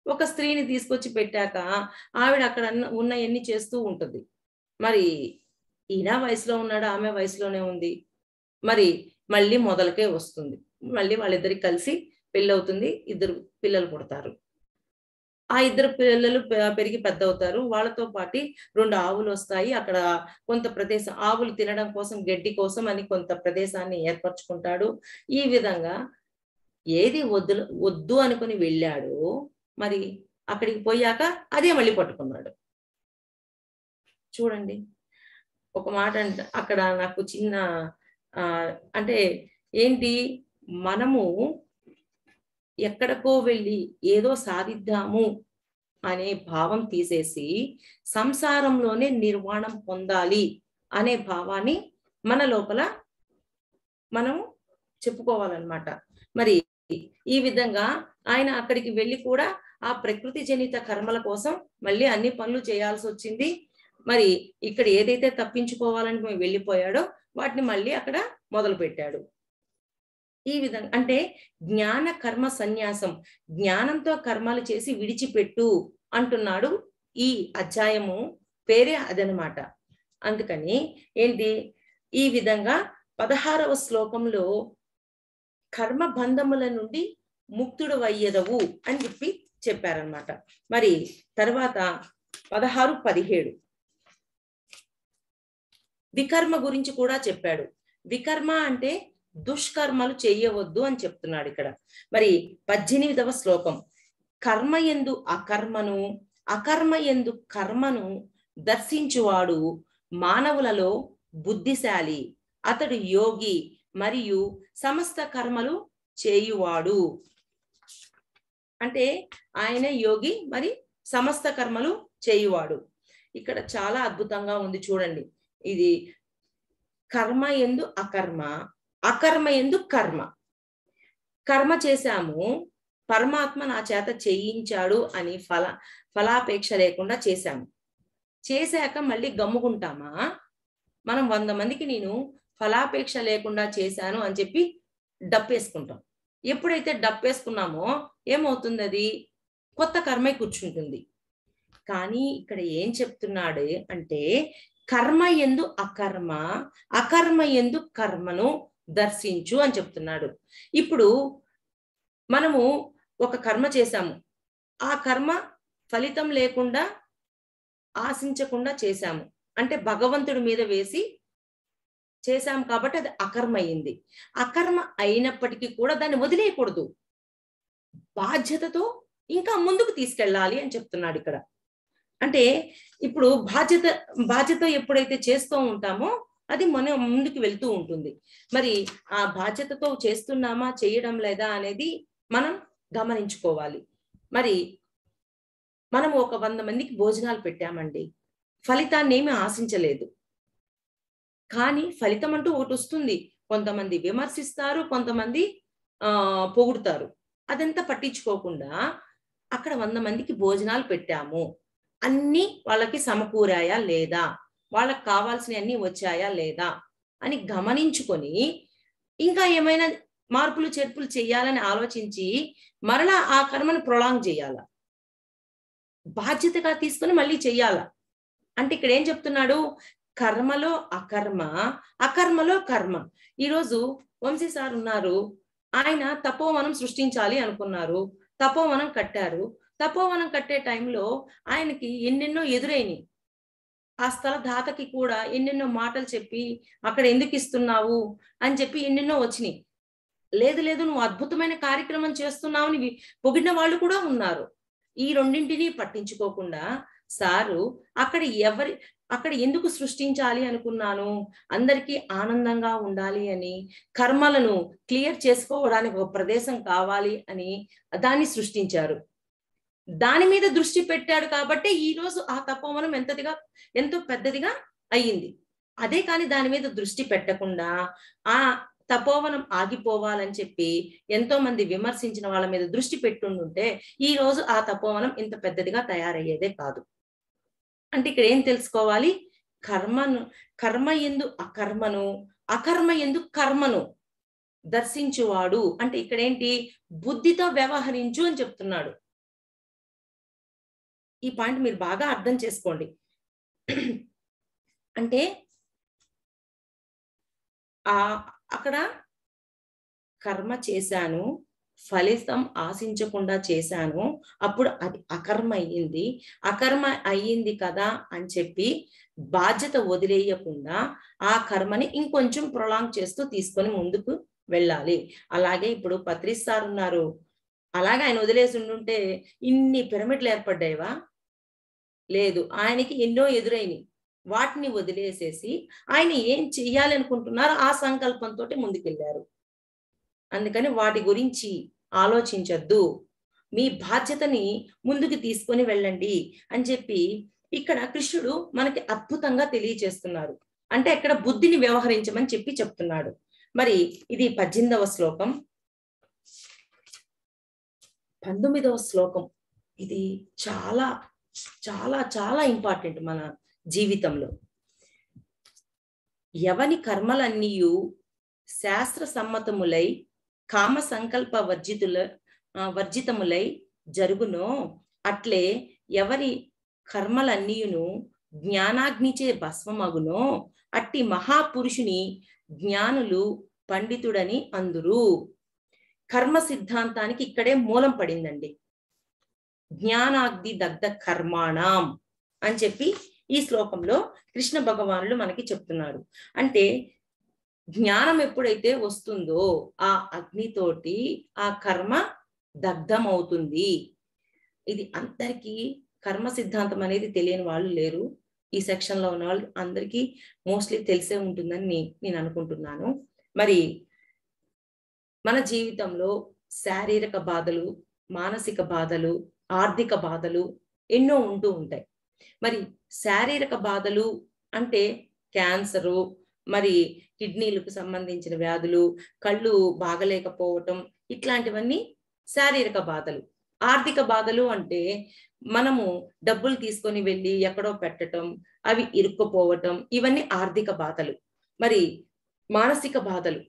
Speaker 1: ఒక స్త్రీని తీసుకొచ్చి పెట్టాక ఆవిడ అక్కడ ఉన్న ఎన్ని చేస్తూ ఉంటుంది. మరి ఈయన వయసులో ఉన్నాడు, ఆమె వయసులోనే ఉంది. మరి మళ్ళీ మొదలకే వస్తుంది. మళ్ళీ వాళ్ళిద్దరికి కలిసి పెళ్ళి అవుతుంది, 2 పిల్లలు పుడతారు. ఆ 2 పిల్లలు పెరిగి పెద్ద అవుతారు. వాళ్ళతో పాటు 2 ఆవులు వస్తాయి. అక్కడ కొంత ప్రదేశం, ఆవులు తినడం కోసం, గడ్డి కోసం అని కొంత ప్రదేశాన్ని ఏర్పరచుకుంటాడు. ఈ విధంగా ఏది వద్దు అనుకుని వెళ్ళాడు, మరి అక్కడికి పోయాక అదే మళ్ళీ పట్టుకున్నాడు. చూడండి, ఒక మాట అక్కడ నాకు చిన్న అంటే ఏంటి, మనము ఎక్కడికో వెళ్ళి ఏదో సాధిద్దాము అనే భావం తీసేసి సంసారంలోనే నిర్వాణం పొందాలి అనే భావాన్ని మన లోపల మనం చెప్పుకోవాలన్నమాట. మరి ఈ విధంగా ఆయన అక్కడికి వెళ్ళి కూడా ఆ ప్రకృతి జనిత కర్మల కోసం మళ్ళీ అన్ని పనులు చేయాల్సి వచ్చింది. మరి ఇక్కడ ఏదైతే తప్పించుకోవాలని వెళ్ళిపోయాడో వాటిని మళ్ళీ అక్కడ మొదలు పెట్టాడు. ఈ విధంగా అంటే జ్ఞాన కర్మ సన్యాసం, జ్ఞానంతో కర్మలు చేసి విడిచిపెట్టు అంటున్నాడు. ఈ అధ్యాయము పేరే అదనమాట. అందుకని ఏంటి, ఈ విధంగా 16వ శ్లోకంలో కర్మ బంధముల నుండి ముక్తుడు అయ్యదవు అని చెప్పారనమాట. మరి తర్వాత 16, 17 వికర్మ గురించి కూడా చెప్పాడు. వికర్మ అంటే దుష్కర్మలు చేయవద్దు అని చెప్తున్నాడు ఇక్కడ. మరి 18వ శ్లోకం, కర్మ యందు అకర్మను, అకర్మ యందు కర్మను దర్శించువాడు మానవులలో బుద్ధిశాలి, అతడు యోగి మరియు సమస్త కర్మలు చేయువాడు. అంటే ఆయన యోగి, మరి సమస్త కర్మలు చేయువాడు. ఇక్కడ చాలా అద్భుతంగా ఉంది చూడండి. ఇది కర్మ యందు అకర్మ, అకర్మ యందు కర్మ. కర్మ చేశాము, పరమాత్మ నా చేత చేయించాడు అని ఫలాపేక్ష లేకుండా చేశాము. చేశాక మళ్ళీ గమ్ముకుంటామా? మనం 100 మందికి నేను ఫలాపేక్ష లేకుండా చేశాను అని చెప్పి డప్పేసుకుంటాం. ఎప్పుడైతే డప్పేసుకున్నామో ఏమవుతుంది, అది కొత్త కర్మే కూర్చుంటుంది. కానీ ఇక్కడ ఏం చెప్తున్నాడు అంటే, కర్మ యందు అకర్మ, అకర్మ యందు కర్మను దర్శించు అని చెప్తున్నాడు. ఇప్పుడు మనము ఒక కర్మ చేశాము, ఆ కర్మ ఫలితం లేకుండా ఆశించకుండా చేశాము, అంటే భగవంతుడి మీద వేసి చేశాము కాబట్టి అది అకర్మ అయింది. అకర్మ అయినప్పటికీ కూడా దాన్ని వదిలేయకూడదు, బాధ్యతతో ఇంకా ముందుకు తీసుకెళ్ళాలి అని చెప్తున్నాడు ఇక్కడ. అంటే ఇప్పుడు బాధ్యత ఎప్పుడైతే చేస్తూ ఉంటామో అది మనం ముందుకు వెళ్తూ ఉంటుంది. మరి ఆ బాధ్యతతో చేస్తున్నామా చేయడం లేదా అనేది మనం గమనించుకోవాలి. మరి మనం ఒక 100 మందికి భోజనాలు పెట్టామండి, ఫలితాన్ని ఏమీ ఆశించలేదు, కానీ ఫలితం అంటూ ఒకటి వస్తుంది. కొంతమంది విమర్శిస్తారు, కొంతమంది పొగుడుతారు. అదంతా పట్టించుకోకుండా అక్కడ 100 మందికి భోజనాలు పెట్టాము, అన్ని వాళ్ళకి సమకూరాయా లేదా, వాళ్ళకి కావాల్సినవి అన్ని వచ్చాయా లేదా అని గమనించుకొని ఇంకా ఏమైనా మార్పులు చేర్పులు చేయాలని ఆలోచించి మరలా ఆ కర్మను ప్రొలాంగ్ చేయాల, బాధ్యతగా తీసుకొని మళ్ళీ చెయ్యాల. అంటే ఇక్కడ ఏం చెప్తున్నాడు, కర్మలో అకర్మ, అకర్మలో కర్మ. ఈరోజు వంశీ సార్ ఉన్నారు, ఆయన తపోవనం సృష్టించాలి అనుకున్నారు, తపోవనం కట్టారు. తపోవనం కట్టే టైంలో ఆయనకి ఎన్నెన్నో ఎదురైనవి. ఆ స్థల దాతకి కూడా ఎన్నెన్నో మాటలు చెప్పి అక్కడ ఎందుకు ఇస్తున్నావు అని చెప్పి ఎన్నెన్నో వచ్చినాయి. లేదు లేదు నువ్వు అద్భుతమైన కార్యక్రమం చేస్తున్నావు అని పొగిడిన వాళ్ళు కూడా ఉన్నారు. ఈ రెండింటిని పట్టించుకోకుండా సారు అక్కడ ఎందుకు సృష్టించాలి అనుకున్నాను, అందరికీ ఆనందంగా ఉండాలి అని, కర్మలను క్లియర్ చేసుకోవడానికి ఒక ప్రదేశం కావాలి అని దాన్ని సృష్టించారు. దాని మీద దృష్టి పెట్టాడు కాబట్టి ఈ రోజు ఆ తపోవనం ఎంతో పెద్దదిగా అయ్యింది. అదే కానీ దాని మీద దృష్టి పెట్టకుండా ఆ తపోవనం ఆగిపోవాలని చెప్పి ఎంతో మంది విమర్శించిన వాళ్ళ మీద దృష్టి పెట్టుండుంటే ఈ రోజు ఆ తపోవనం ఇంత పెద్దదిగా తయారయ్యేదే కాదు. అంటే ఇక్కడ ఏం తెలుసుకోవాలి, కర్మ యందు అకర్మను, అకర్మ యందు కర్మను దర్శించువాడు అంటే ఇక్కడ ఏంటి, బుద్ధితో వ్యవహరించు అని చెప్తున్నాడు. ఈ పాయింట్ మీరు బాగా అర్థం చేసుకోండి. అంటే అక్కడ కర్మ చేశాను, ఫలితం ఆశించకుండా చేశాను, అప్పుడు అది అకర్మ అయ్యింది. అకర్మ అయ్యింది కదా అని చెప్పి బాధ్యత వదిలేయకుండా ఆ కర్మని ఇంకొంచెం ప్రొలాంగ్ చేస్తూ తీసుకొని ముందుకు వెళ్ళాలి. అలాగే ఇప్పుడు పత్రిస్ సార్ ఉన్నారు, అలాగే ఆయన వదిలేసి ఉండుంటే ఇన్ని పిరమిడ్లు ఏర్పడ్డాయివా? లేదు, ఆయనకి ఎన్నో ఎదురైనవి, వాటిని వదిలేసేసి ఆయన ఏం చెయ్యాలి అనుకుంటున్నారో ఆ సంకల్పంతో ముందుకెళ్ళారు. అందుకని వాటి గురించి ఆలోచించొద్దు, మీ బాధ్యతని ముందుకు తీసుకొని వెళ్ళండి అని చెప్పి ఇక్కడ కృష్ణుడు మనకి అద్భుతంగా తెలియచేస్తున్నారు. అంటే ఇక్కడ బుద్ధిని వ్యవహరించమని చెప్పి చెప్తున్నాడు. మరి ఇది 18వ శ్లోకం. 19వ శ్లోకం ఇది చాలా చాలా చాలా ఇంపార్టెంట్ మన జీవితంలో. ఎవని కర్మలన్నీయు శాస్త్ర సమ్మతములై కామ సంకల్ప వర్జితములై జరుగునో అట్లే ఎవరి కర్మలన్నీయును జ్ఞానాగ్నిచే భస్మమగునో అట్టి మహాపురుషుని జ్ఞానులు పండితుడని అందురు. కర్మ సిద్ధాంతానికి ఇక్కడే మూలం పడిందండి. జ్ఞానాగ్ని దగ్ధ కర్మాణం అని చెప్పి ఈ శ్లోకంలో కృష్ణ భగవానుడు మనకి చెప్తున్నాడు. అంటే జ్ఞానం ఎప్పుడైతే వస్తుందో ఆ అగ్నితోటి ఆ కర్మ దగ్ధమవుతుంది. ఇది అందరికీ కర్మ సిద్ధాంతం అనేది తెలియని వాళ్ళు లేరు. ఈ సెక్షన్ లో ఉన్న వాళ్ళు అందరికీ మోస్ట్లీ తెలిసే ఉంటుందని నేను అనుకుంటున్నాను. మరి మన జీవితంలో శారీరక బాధలు, మానసిక బాధలు, ఆర్థిక బాధలు ఎన్నో ఉంటూ ఉంటాయి. మరి శారీరక బాధలు అంటే క్యాన్సరు, మరి కిడ్నీలకు సంబంధించిన వ్యాధులు, కళ్ళు బాగలేకపోవటం, ఇట్లాంటివన్నీ శారీరక బాధలు. ఆర్థిక బాధలు అంటే మనము డబ్బులు తీసుకొని వెళ్ళి ఎక్కడో పెట్టటం, అవి ఇరుక్కుపోవటం, ఇవన్నీ ఆర్థిక బాధలు. మరి మానసిక బాధలు,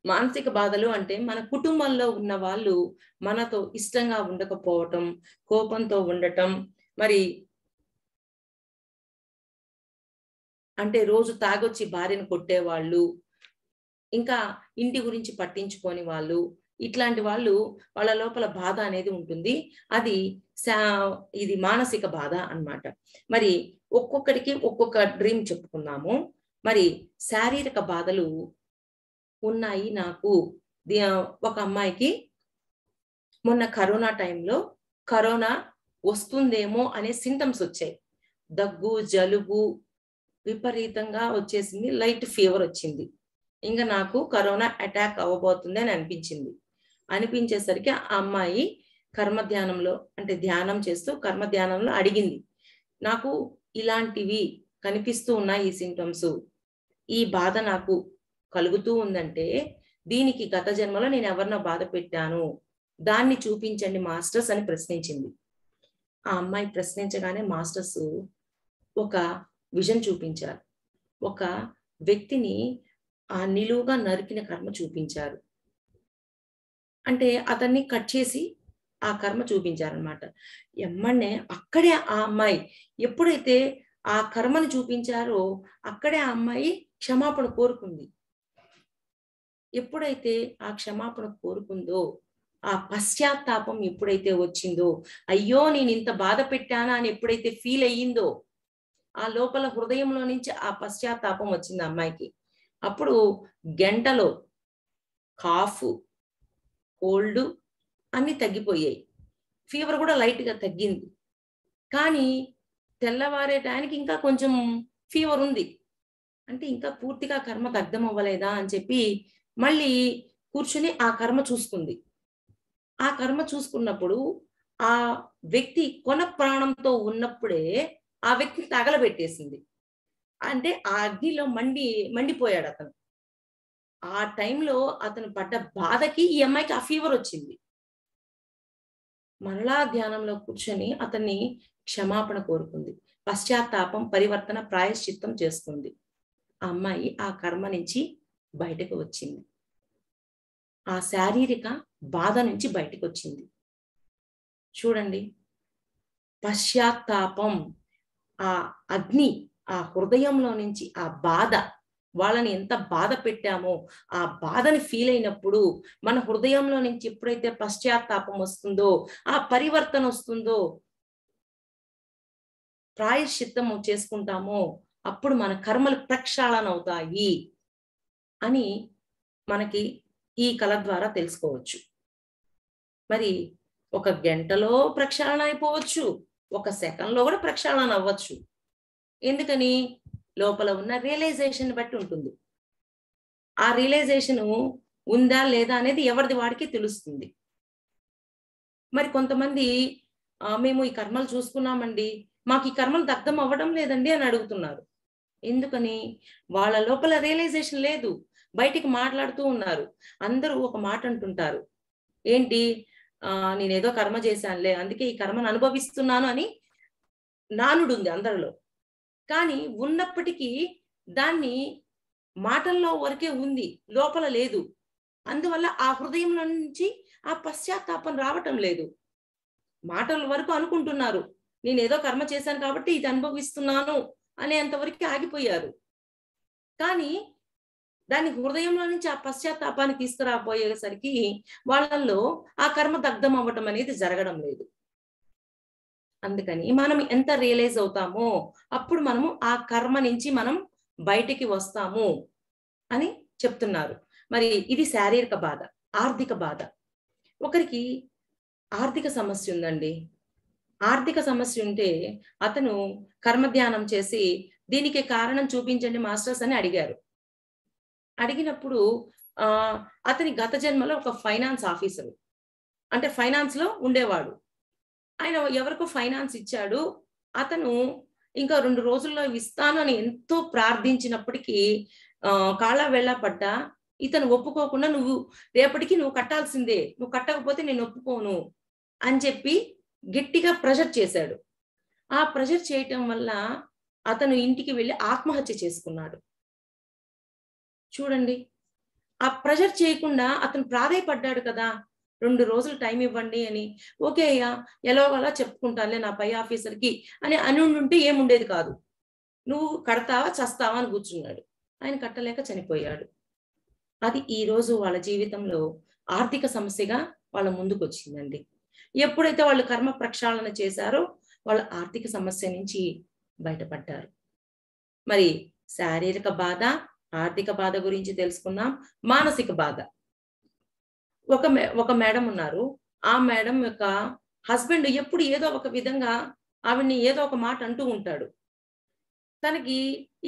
Speaker 1: మానసిక బాధలు అంటే మన కుటుంబంలో ఉన్న వాళ్ళు మనతో ఇష్టంగా ఉండకపోవటం, కోపంతో ఉండటం, మరి అంటే రోజు తాగొచ్చి భార్యను కొట్టేవాళ్ళు, ఇంకా ఇంటి గురించి పట్టించుకోని వాళ్ళు, ఇట్లాంటి వాళ్ళు వాళ్ళ లోపల బాధ అనేది ఉంటుంది. అది శా ఇది మానసిక బాధ అన్నమాట. మరి ఒక్కొక్కడికి ఒక్కొక్క డ్రీమ్ చెప్పుకున్నాము. మరి శారీరక బాధలు ఉన్నాయి నాకు. ఒక అమ్మాయికి మొన్న కరోనా టైంలో కరోనా వస్తుందేమో అనే సింటమ్స్ వచ్చాయి. దగ్గు, జలుబు విపరీతంగా వచ్చేసింది. లైట్ ఫీవర్ వచ్చింది. ఇంక నాకు కరోనా అటాక్ అవ్వబోతుంది అని అనిపించింది. అనిపించేసరికి ఆ అమ్మాయి కర్మధ్యానంలో అంటే ధ్యానం చేస్తూ కర్మధ్యానంలో అడిగింది. నాకు ఇలాంటివి కనిపిస్తూ ఉన్నాయి ఈ సింటమ్స్. ఈ బాధ నాకు కలుగుతూ ఉందంటే దీనికి గత జన్మలో నేను ఎవరినో బాధ పెట్టాను. దాన్ని చూపించండి మాస్టర్స్ అని ప్రశ్నించింది. ఆ అమ్మాయి ప్రశ్నించగానే మాస్టర్స్ ఒక విజన్ చూపించారు. ఒక వ్యక్తిని నిలువుగా నరికిన కర్మ చూపించారు. అంటే అతన్ని కట్ చేసి ఆ కర్మ చూపించారనమాట. ఎమ్మన్నే అక్కడే ఆ అమ్మాయి ఎప్పుడైతే ఆ కర్మను చూపించారో అక్కడే ఆ అమ్మాయి క్షమాపణ కోరుకుంది. ఎప్పుడైతే ఆ క్షమాపణ కోరుకుందో, ఆ పశ్చాత్తాపం ఎప్పుడైతే వచ్చిందో, అయ్యో నేను ఇంత బాధ పెట్టానా అని ఎప్పుడైతే ఫీల్ అయ్యిందో, ఆ లోపల హృదయంలో నుంచి ఆ పశ్చాత్తాపం వచ్చింది ఆ అమ్మాయికి. అప్పుడు గంటలో కాఫ్, కోల్డ్ అన్నీ తగ్గిపోయాయి. ఫీవర్ కూడా లైట్‌గా తగ్గింది. కానీ తెల్లవారే టయానికి ఇంకా కొంచెం ఫీవర్ ఉంది. అంటే ఇంకా పూర్తిగా కర్మ దగ్ధం అవ్వలేదా అని చెప్పి మళ్ళీ కూర్చొని ఆ కర్మ చూసుకుంది. ఆ కర్మ చూసుకున్నప్పుడు ఆ వ్యక్తి కొన ప్రాణంతో ఉన్నప్పుడే ఆ వ్యక్తిని తగలబెట్టేసింది. అంటే ఆ అగ్నిలో మండిపోయాడతను. ఆ టైంలో అతను పడ్డ బాధకి ఈ అమ్మాయికి ఆ ఫీవర్ వచ్చింది. మరలా ధ్యానంలో కూర్చొని అతన్ని క్షమాపణ కోరుకుంది. పశ్చాత్తాపం, పరివర్తన, ప్రాయశ్చిత్తం చేసుకుంది. ఆ అమ్మాయి ఆ కర్మ నుంచి బయటకు వచ్చింది. ఆ శారీరక బాధ నుంచి బయటకొచ్చింది. చూడండి, పశ్చాత్తాపం, ఆ అగ్ని, ఆ హృదయంలో నుంచి ఆ బాధ, వాళ్ళని ఎంత బాధ పెట్టామో, ఆ బాధని ఫీల్ అయినప్పుడు మన హృదయంలో నుంచి ఎప్పుడైతే పశ్చాత్తాపం వస్తుందో, ఆ పరివర్తన వస్తుందో, ప్రాయశ్చిత్తము చేసుకుంటామో, అప్పుడు మన కర్మలు ప్రక్షాళన అవుతాయి అని మనకి ఈ కళ ద్వారా తెలుసుకోవచ్చు. మరి ఒక గంటలో ప్రక్షాళన అయిపోవచ్చు. ఒక సెకన్‌లో కూడా ప్రక్షాళన అవ్వచ్చు. ఎందుకని? లోపల ఉన్న రియలైజేషన్ బట్టి ఉంటుంది. ఆ రియలైజేషను ఉందా? లేదా? అనేది ఎవరిది వాడికి తెలుస్తుంది. మరి కొంతమంది మేము ఈ కర్మలు చూసుకున్నామండి. మాకు ఈ కర్మలు దగ్ధం అవ్వడం లేదండి అని అడుగుతున్నారు. ఎందుకని? వాళ్ళ లోపల రియలైజేషన్ లేదు. బయటికి మాట్లాడుతూ ఉన్నారు. అందరూ ఒక మాట అంటుంటారు. ఏంటి? నేనేదో కర్మ చేశానులే. అందుకే ఈ కర్మను అనుభవిస్తున్నాను అని నానుడుంది అందరిలో. కానీ ఉన్నప్పటికీ దాన్ని మాటల్లో వరకే ఉంది. లోపల లేదు. అందువల్ల ఆ హృదయంలో నుంచి ఆ పశ్చాత్తాపం రావటం లేదు. మాటల వరకు అనుకుంటున్నారు. నేనేదో కర్మ చేశాను కాబట్టి ఇది అనుభవిస్తున్నాను అనేంత వరకే ఆగిపోయారు. కానీ దాన్ని హృదయంలో నుంచి ఆ పశ్చాత్తాపాన్ని తీసుకురాబోయేసరికి వాళ్ళల్లో ఆ కర్మ దగ్ధం అవ్వటం అనేది జరగడం లేదు. అందుకని మనం ఎంత రియలైజ్ అవుతామో అప్పుడు మనము ఆ కర్మ నుంచి మనం బయటికి వస్తాము అని చెప్తున్నారు. మరి ఇది శారీరక బాధ, ఆర్థిక బాధ. ఒకరికి ఆర్థిక సమస్య ఉందండి. ఆర్థిక సమస్య ఉంటే అతను కర్మధ్యానం చేసి దీనికి కారణం చూపించండి మాస్టర్స్ అని అడిగారు. అడిగినప్పుడు అతని గత జన్మలో ఒక ఫైనాన్స్ ఆఫీసరు. అంటే ఫైనాన్స్‌లో ఉండేవాడు. ఆయన ఎవరికో ఫైనాన్స్ ఇచ్చాడు. అతను ఇంకా 2 రోజుల్లో ఇస్తాను అని ఎంతో ప్రార్థించినప్పటికీ కాళ్ళ వేళ్ళ పడ్డా ఇతను ఒప్పుకోకుండా రేపటికి నువ్వు కట్టాల్సిందే. నువ్వు కట్టకపోతే నేను ఒప్పుకోను అని చెప్పి గట్టిగా ప్రెషర్ చేశాడు. ఆ ప్రెషర్ చేయటం వల్ల అతను ఇంటికి వెళ్లి ఆత్మహత్య చేసుకున్నాడు. చూడండి. ఆ ప్రెషర్ చేయకుండా అతను ప్రాధేయపడ్డాడు కదా, 2 రోజులు టైం ఇవ్వండి అని. ఓకే అయ్యా, ఎలాగోలా చెప్పుకుంటానులే నా పై ఆఫీసర్కి అని ఉంటే ఏముండేది కాదు. నువ్వు కడతావా చస్తావా అని కూర్చున్నాడు. ఆయన కట్టలేక చనిపోయాడు. అది ఈ రోజు వాళ్ళ జీవితంలో ఆర్థిక సమస్యగా వాళ్ళ ముందుకొచ్చిందండి. ఎప్పుడైతే వాళ్ళు కర్మ ప్రక్షాళన చేశారో వాళ్ళ ఆర్థిక సమస్య నుంచి బయటపడ్డారు. మరి శారీరక బాధ, ఆర్థిక బాధ గురించి తెలుసుకున్నాం. మానసిక బాధ. ఒక మేడం ఉన్నారు. ఆ మేడం యొక్క హస్బెండ్ ఎప్పుడు ఏదో ఒక విధంగా ఆవిడ్ని ఏదో ఒక మాట అంటూ ఉంటాడు. తనకి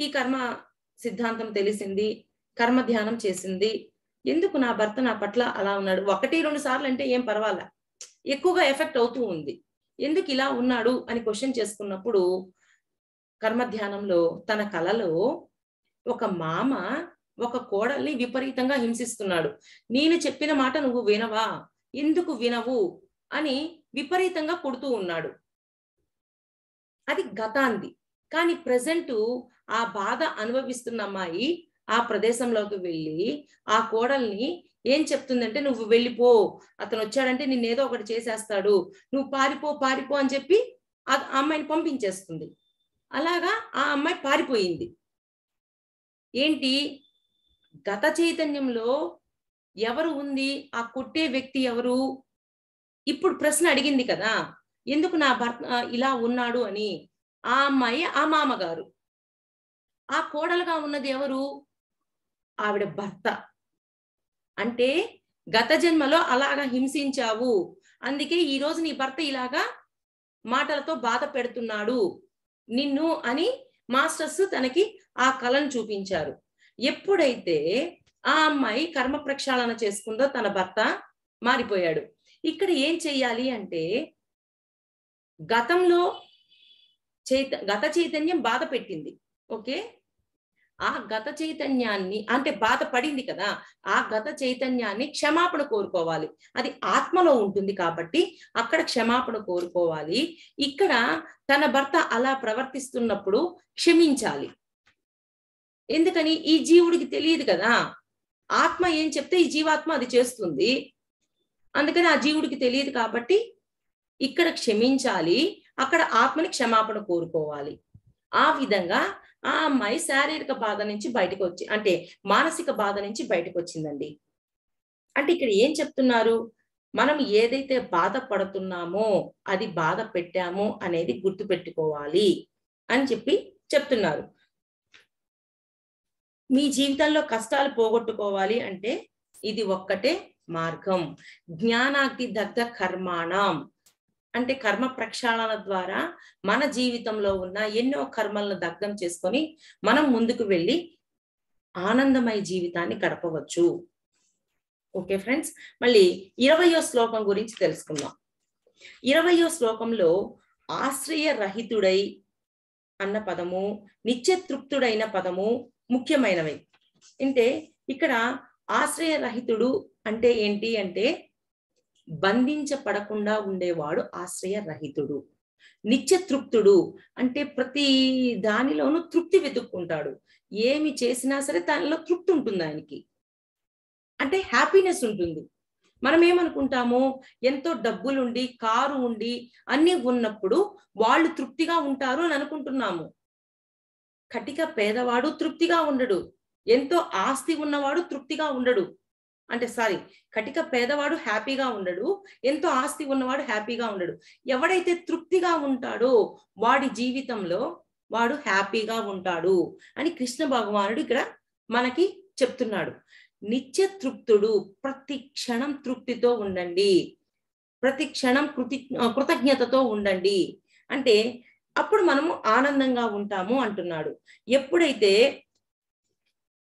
Speaker 1: ఈ కర్మ సిద్ధాంతం తెలిసింది. కర్మ ధ్యానం చేసింది. ఎందుకు నా భర్త నా పట్ల అలా ఉన్నాడు? 1, 2 సార్లు అంటే ఏం పర్వాలా. ఎక్కువగా ఎఫెక్ట్ అవుతూ ఉంది. ఎందుకు ఇలా ఉన్నాడు అని క్వెషన్ చేసుకున్నప్పుడు కర్మ ధ్యానంలో తన కలలో ఒక మామ ఒక కోడల్ని విపరీతంగా హింసిస్తున్నాడు. నేను చెప్పిన మాట నువ్వు వినవా? ఎందుకు వినవు? అని విపరీతంగా కొడుతూ ఉన్నాడు. అది గతాంది. కానీ ప్రెజెంటు ఆ బాధ అనుభవిస్తున్న అమ్మాయి ఆ ప్రదేశంలోకి వెళ్ళి ఆ కోడల్ని ఏం చెప్తుందంటే, నువ్వు వెళ్ళిపో, అతను వచ్చాడంటే నిన్నేదో ఒకటి చేసేస్తాడు, నువ్వు పారిపో అని చెప్పి ఆ అమ్మాయిని పంపించేస్తుంది. అలాగా ఆ అమ్మాయి పారిపోయింది. ఏంటి, గత చైతన్యంలో ఎవరు ఉంది? ఆ కొట్టే వ్యక్తి ఎవరు? ఇప్పుడు ప్రశ్న అడిగింది కదా, ఎందుకు నా భర్త ఇలా ఉన్నాడు అని. ఆ అమ్మాయి ఆ మామగారు. ఆ కోడలుగా ఉన్నది ఎవరు? ఆవిడ భర్త. అంటే గత జన్మలో అలాగా హింసించావు, అందుకే ఈ రోజు నీ భర్త ఇలాగా మాటలతో బాధ పెడుతున్నాడు నిన్ను అని మాస్టర్స్ తనకి ఆ కళను చూపించారు. ఎప్పుడైతే ఆ అమ్మాయి కర్మ ప్రక్షాళన చేసుకుందో తన భర్త మారిపోయాడు. ఇక్కడ ఏం చెయ్యాలి అంటే, గతంలో గత చైతన్యం బాధ పెట్టింది. ఓకే, ఆ గత చైతన్యాన్ని అంటే బాధ పడింది కదా, ఆ గత చైతన్యాన్ని క్షమాపణ కోరుకోవాలి. అది ఆత్మలో ఉంటుంది కాబట్టి అక్కడ క్షమాపణ కోరుకోవాలి. ఇక్కడ తన భర్త అలా ప్రవర్తిస్తున్నప్పుడు క్షమించాలి. ఎందుకని? ఈ జీవుడికి తెలియదు కదా, ఆత్మ ఏం చెప్తే ఈ జీవాత్మ అది చేస్తుంది. అందుకని ఆ జీవుడికి తెలియదు కాబట్టి ఇక్కడ క్షమించాలి, అక్కడ ఆత్మని క్షమాపణ కోరుకోవాలి. ఆ విధంగా ఆ అమ్మాయి శారీరక బాధ నుంచి బయటకు వచ్చి అంటే మానసిక బాధ నుంచి బయటకు వచ్చిందండి. అంటే ఇక్కడ ఏం చెప్తున్నారు? మనం ఏదైతే బాధపడుతున్నామో అది బాధ పెట్టామో అనేది గుర్తుపెట్టుకోవాలి అని చెప్పి చెప్తున్నారు. మీ జీవితంలో కష్టాలు పోగొట్టుకోవాలి అంటే ఇది ఒక్కటే మార్గం. జ్ఞానాగ్ని దగ్ధ కర్మాణం అంటే కర్మ ప్రక్షాళన ద్వారా మన జీవితంలో ఉన్న ఎన్నో కర్మలను దగ్ధం చేసుకొని మనం ముందుకు వెళ్ళి ఆనందమయ జీవితాన్ని గడపవచ్చు. ఓకే ఫ్రెండ్స్, మళ్ళీ 20వ శ్లోకం గురించి తెలుసుకుందాం. 20వ శ్లోకంలో ఆశ్రయ రహితుడై అన్న పదము, నిత్యతృప్తుడైన పదము ముఖ్యమైనవి. అంటే ఇక్కడ ఆశ్రయ రహితుడు అంటే ఏంటి అంటే, బంధించబడకుండా ఉండేవాడు ఆశ్రయ రహితుడు. నిత్యతృప్తుడు అంటే ప్రతి దానిలోనూ తృప్తి వెతుక్కుంటాడు. ఏమి చేసినా సరే దానిలో తృప్తి ఉంటుంది ఆయనకి, అంటే హ్యాపీనెస్ ఉంటుంది. మనం ఏమనుకుంటాము, ఎంతో డబ్బులుండి కారు ఉండి అన్ని ఉన్నప్పుడు వాళ్ళు తృప్తిగా ఉంటారు అని అనుకుంటున్నాము. కటిక పేదవాడు తృప్తిగా ఉండడు, ఎంతో ఆస్తి ఉన్నవాడు తృప్తిగా ఉండడు. అంటే కటిక పేదవాడు హ్యాపీగా ఉండడు, ఎంతో ఆస్తి ఉన్నవాడు హ్యాపీగా ఉండడు. ఎవడైతే తృప్తిగా ఉంటాడో వాడి జీవితంలో వాడు హ్యాపీగా ఉంటాడు అని కృష్ణ భగవానుడు ఇక్కడ మనకి చెప్తున్నాడు. నిత్య తృప్తుడు, ప్రతి క్షణం తృప్తితో ఉండండి, ప్రతి క్షణం కృతజ్ఞతతో ఉండండి. అంటే అప్పుడు మనము ఆనందంగా ఉంటాము అంటున్నాడు. ఎప్పుడైతే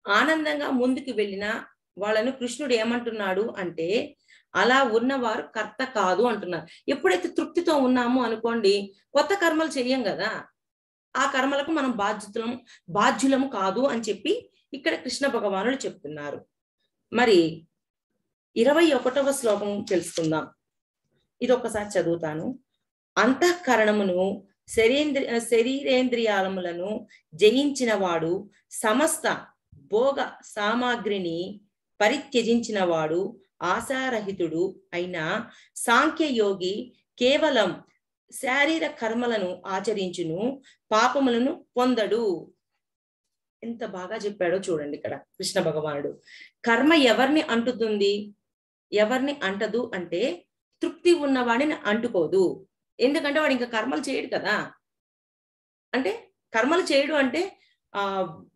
Speaker 1: ఆనందంగా ముందుకు వెళ్ళినా వాళ్ళను కృష్ణుడు ఏమంటున్నాడు అంటే, అలా ఉన్నవారు కర్త కాదు అంటున్నారు. ఎప్పుడైతే తృప్తితో ఉన్నాము అనుకోండి, కొత్త కర్మలు చెయ్యం కదా, ఆ కర్మలకు మనం బాధ్యులము కాదు అని చెప్పి ఇక్కడ కృష్ణ భగవానుడు చెప్తున్నారు. మరి 21వ శ్లోకం తెలుసుకుందాం. ఇది ఒక్కసారి చదువుతాను. అంతఃకరణమును శరీరేంద్రియాలములను జయించిన వాడు సమస్త భోగ సామాగ్రిని పరిత్యజించిన వాడు ఆశారహితుడు అయిన సాంఖ్యయోగి కేవలం శారీర కర్మలను ఆచరించును, పాపములను పొందడు. ఎంత బాగా చెప్పాడో చూడండి ఇక్కడ కృష్ణ భగవానుడు. కర్మ ఎవరిని అంటుతుంది, ఎవరిని అంటదు అంటే తృప్తి ఉన్నవాడిని అంటుకోదు. ఎందుకంటే వాడు ఇంకా కర్మలు చేయడు కదా. అంటే కర్మలు చేయడు అంటే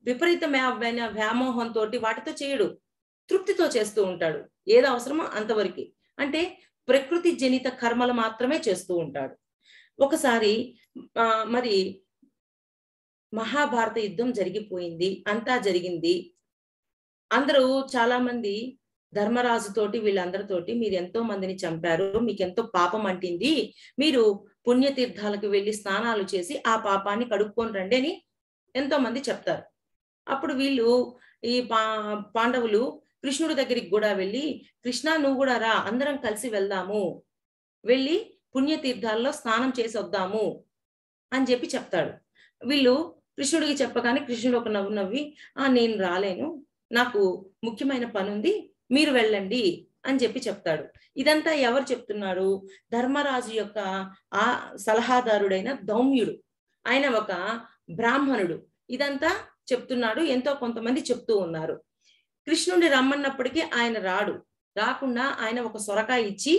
Speaker 1: విపరీత వ్యామోహంతో వాటితో చేయడు, తృప్తితో చేస్తూ ఉంటాడు. ఏది అవసరమో అంతవరకు, అంటే ప్రకృతి జనిత కర్మలు మాత్రమే చేస్తూ ఉంటాడు. ఒకసారి మరి మహాభారత యుద్ధం జరిగిపోయింది, అంతా జరిగింది. అందరూ చాలా మంది ధర్మరాజుతోటి వీళ్ళందరితోటి మీరు ఎంతో మందిని చంపారు, మీకు ఎంతో పాపం అంటింది, మీరు పుణ్యతీర్థాలకు వెళ్ళి స్నానాలు చేసి ఆ పాపాన్ని కడుక్కొని రండి అని ఎంతో మంది చెప్తారు. అప్పుడు వీళ్ళు ఈ పాండవులు కృష్ణుడి దగ్గరికి కూడా వెళ్ళి, కృష్ణ నువ్వు కూడా రా, అందరం కలిసి వెళ్దాము, వెళ్ళి పుణ్యతీర్థాల్లో స్నానం చేసి వద్దాము అని చెప్పి చెప్తాడు. వీళ్ళు కృష్ణుడికి చెప్పగానే కృష్ణుడు ఒక నవ్వు నవ్వి, నేను రాలేను, నాకు ముఖ్యమైన పని ఉంది, మీరు వెళ్ళండి అని చెప్పి చెప్తాడు. ఇదంతా ఎవరు చెప్తున్నారు? ధర్మరాజు యొక్క ఆ సలహాదారుడైన ధౌమ్యుడు, ఆయన ఒక బ్రాహ్మణుడు ఇదంతా చెప్తున్నాడు. ఎంతో కొంతమంది చెప్తూ ఉన్నారు. కృష్ణుడిని రమ్మన్నప్పటికీ ఆయన రాడు. రాకుండా ఆయన ఒక సొరకాయ ఇచ్చి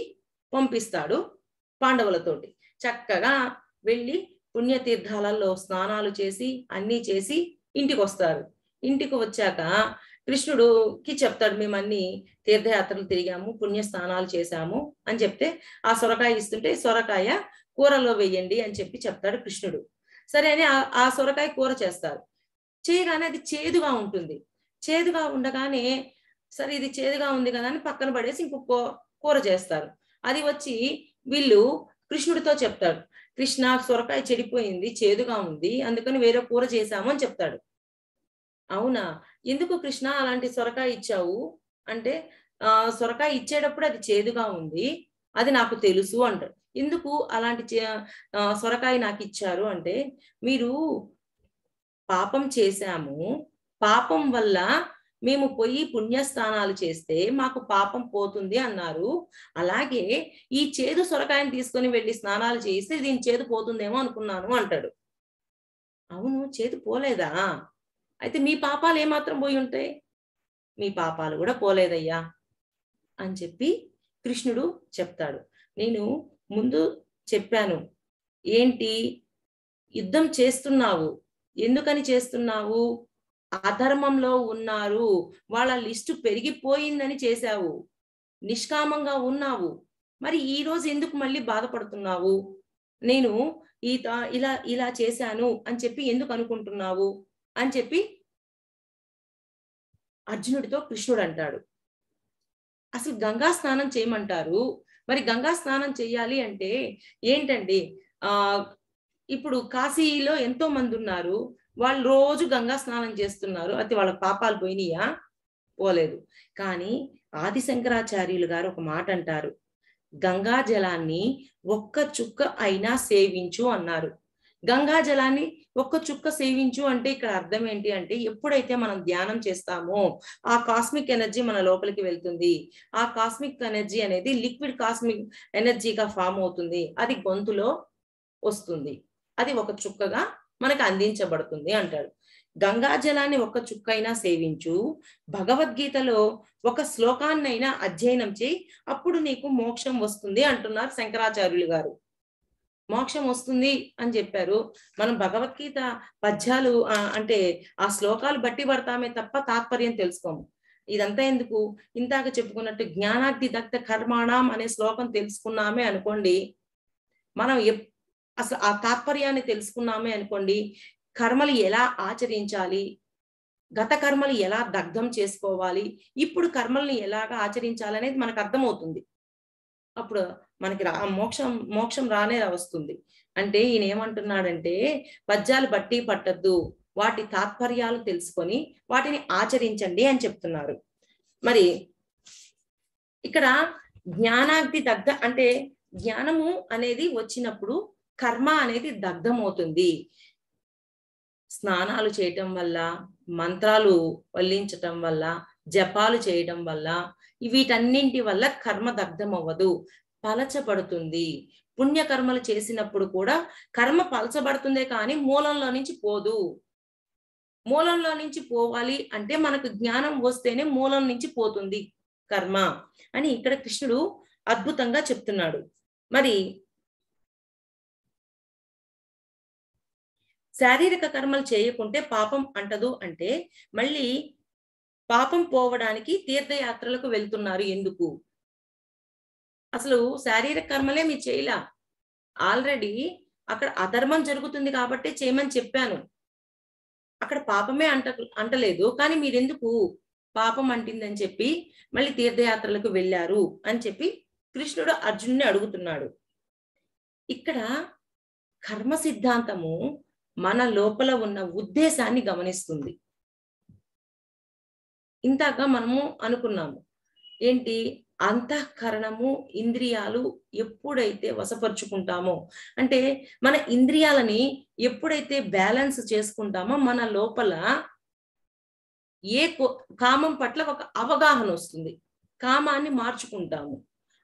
Speaker 1: పంపిస్తాడు. పాండవులతోటి చక్కగా వెళ్ళి పుణ్యతీర్థాలలో స్నానాలు చేసి అన్నీ చేసి ఇంటికి వస్తారు. ఇంటికి వచ్చాక కృష్ణుడికి చెప్తాడు, మేమన్నీ తీర్థయాత్రలు తిరిగాము, పుణ్య స్నానాలు చేశాము అని చెప్తే ఆ సొరకాయ ఇస్తుంటే సొరకాయ కూరలో వేయండి అని చెప్పి చెప్తాడు కృష్ణుడు. సరే అని ఆ సొరకాయ కూర చేస్తారు. చేయగానే అది చేదుగా ఉంటుంది. చేదుగా ఉండగానే సరే ఇది చేదుగా ఉంది కదా అని పక్కన పడేసి ఇంకొక కూర చేస్తారు. అది వచ్చి వీళ్ళు కృష్ణుడితో చెప్తాడు, కృష్ణ సొరకాయ చెడిపోయింది, చేదుగా ఉంది, అందుకని వేరే కూర చేశాము అని చెప్తాడు. అవునా, ఎందుకు కృష్ణ అలాంటి సొరకాయ ఇచ్చావు అంటే, సొరకాయ ఇచ్చేటప్పుడు అది చేదుగా ఉంది, అది నాకు తెలుసు అంటాడు. ఎందుకు అలాంటి సొరకాయ నాకు ఇచ్చారు అంటే, మీరు పాపం చేశాము, పాపం వల్ల మేము పోయి పుణ్యస్నానాలు చేస్తే మాకు పాపం పోతుంది అన్నారు, అలాగే ఈ చేదు సొరకాయని తీసుకొని వెళ్ళి స్నానాలు చేస్తే దీని చేదు పోతుందేమో అనుకున్నాను అంటాడు. అవును, చేదు పోలేదా? అయితే మీ పాపాలు ఏమాత్రం పోయి ఉంటాయి? మీ పాపాలు కూడా పోలేదయ్యా అని చెప్పి కృష్ణుడు చెప్తాడు. నేను ముందు చెప్పాను, ఏంటి యుద్ధం చేస్తున్నావు, ఎందుకని చేస్తున్నావు? అధర్మంలో ఉన్నారు, వాళ్ళ లిస్టు పెరిగిపోయిందని చేశావు, నిష్కామంగా ఉన్నావు, మరి ఈ రోజు ఎందుకు మళ్ళీ బాధపడుతున్నావు? నేను ఇలా చేశాను అని చెప్పి ఎందుకు అనుకుంటున్నావు అని చెప్పి అర్జునుడితో కృష్ణుడు అంటాడు. అసలు గంగా స్నానం చేయమంటారు, మరి గంగా స్నానం చేయాలి అంటే ఏంటండి? ఇప్పుడు కాశీలో ఎంతో మంది ఉన్నారు, వాళ్ళు రోజు గంగా స్నానం చేస్తున్నారు, అది వాళ్ళ పాపాలు పోయినాయా? పోలేదు. కానీ ఆది శంకరాచార్యులు గారు ఒక మాట అంటారు, గంగా జలాన్ని ఒక్క చుక్క అయినా సేవించు అన్నారు. గంగా జలాన్ని ఒక్క చుక్క సేవించు అంటే ఇక్కడ అర్థం ఏంటి అంటే, ఎప్పుడైతే మనం ధ్యానం చేస్తామో ఆ కాస్మిక్ ఎనర్జీ మన లోపలికి వెళ్తుంది. ఆ కాస్మిక్ ఎనర్జీ అనేది లిక్విడ్ కాస్మిక్ ఎనర్జీగా ఫామ్ అవుతుంది, అది గొంతులో వస్తుంది, అది ఒక చుక్కగా మనకు అందించబడుతుంది అంటాడు. గంగా జలాన్ని ఒక్క చుక్కైనా సేవించు, భగవద్గీతలో ఒక శ్లోకాన్నైనా అధ్యయనం చేయి, అప్పుడు నీకు మోక్షం వస్తుంది అంటున్నారు శంకరాచార్యులు గారు. మోక్షం వస్తుంది అని చెప్పారు. మనం భగవద్గీత పద్యాలు అంటే ఆ శ్లోకాలు బట్టి పడతామే తప్ప తాత్పర్యం తెలుసుకోము. ఇదంతా ఎందుకు? ఇందాక చెప్పుకున్నట్టు జ్ఞానాగ్ని దగ్ధ కర్మాణం అనే శ్లోకం తెలుసుకున్నామే అనుకోండి, మనం అసలు ఆ తాత్పర్యాన్ని తెలుసుకున్నామే అనుకోండి, కర్మలు ఎలా ఆచరించాలి, గత కర్మలు ఎలా దగ్ధం చేసుకోవాలి, ఇప్పుడు కర్మల్ని ఎలాగా ఆచరించాలనేది మనకు అర్థమవుతుంది. అప్పుడు మనకి మోక్షం రానే వస్తుంది. అంటే ఈయన ఏమంటున్నాడంటే, పద్యాలు బట్టి పట్టద్దు, వాటి తాత్పర్యాలు తెలుసుకొని వాటిని ఆచరించండి అని చెప్తున్నారు. మరి ఇక్కడ జ్ఞానాగ్ని దగ్ధ అంటే జ్ఞానము అనేది వచ్చినప్పుడు కర్మ అనేది దగ్ధమవుతుంది. స్నానాలు చేయటం వల్ల, మంత్రాలు వల్లించటం వల్ల, జపాలు చేయడం వల్ల, వీటన్నింటి వల్ల కర్మ దగ్ధం అవ్వదు, పలచబడుతుంది. పుణ్యకర్మలు చేసినప్పుడు కూడా కర్మ పలచబడుతుందే కానీ మూలంలో నుంచి పోదు. మూలంలో నుంచి పోవాలి అంటే మనకు జ్ఞానం వస్తేనే మూలం నుంచి పోతుంది కర్మ అని ఇక్కడ కృష్ణుడు అద్భుతంగా చెప్తున్నాడు. మరి శారీరక కర్మలు చేయకుంటే పాపం అంటదు అంటే మళ్ళీ పాపం పోవడానికి తీర్థయాత్రలకు వెళ్తున్నారు ఎందుకు? అసలు శారీరక కర్మలే మీరు చేయలా, ఆల్రెడీ అక్కడ అధర్మం జరుగుతుంది కాబట్టి చేయమని చెప్పాను, అక్కడ పాపమే అంటలేదు, కానీ మీరెందుకు పాపం అంటిందని చెప్పి మళ్ళీ తీర్థయాత్రలకు వెళ్ళారు అని చెప్పి కృష్ణుడు అర్జునుడిని అడుగుతున్నాడు. ఇక్కడ కర్మ సిద్ధాంతము మన లోపల ఉన్న ఉద్దేశాన్ని గమనిస్తుంది. ఇంతగా మనము అనుకున్నాము ఏంటి, అంతఃకరణము ఇంద్రియాలు ఎప్పుడైతే వశపరుచుకుంటామో అంటే మన ఇంద్రియాలని ఎప్పుడైతే బ్యాలెన్స్ చేసుకుంటామో మన లోపల కామం పట్ల ఒక అవగాహన వస్తుంది, కామాన్ని మార్చుకుంటాము,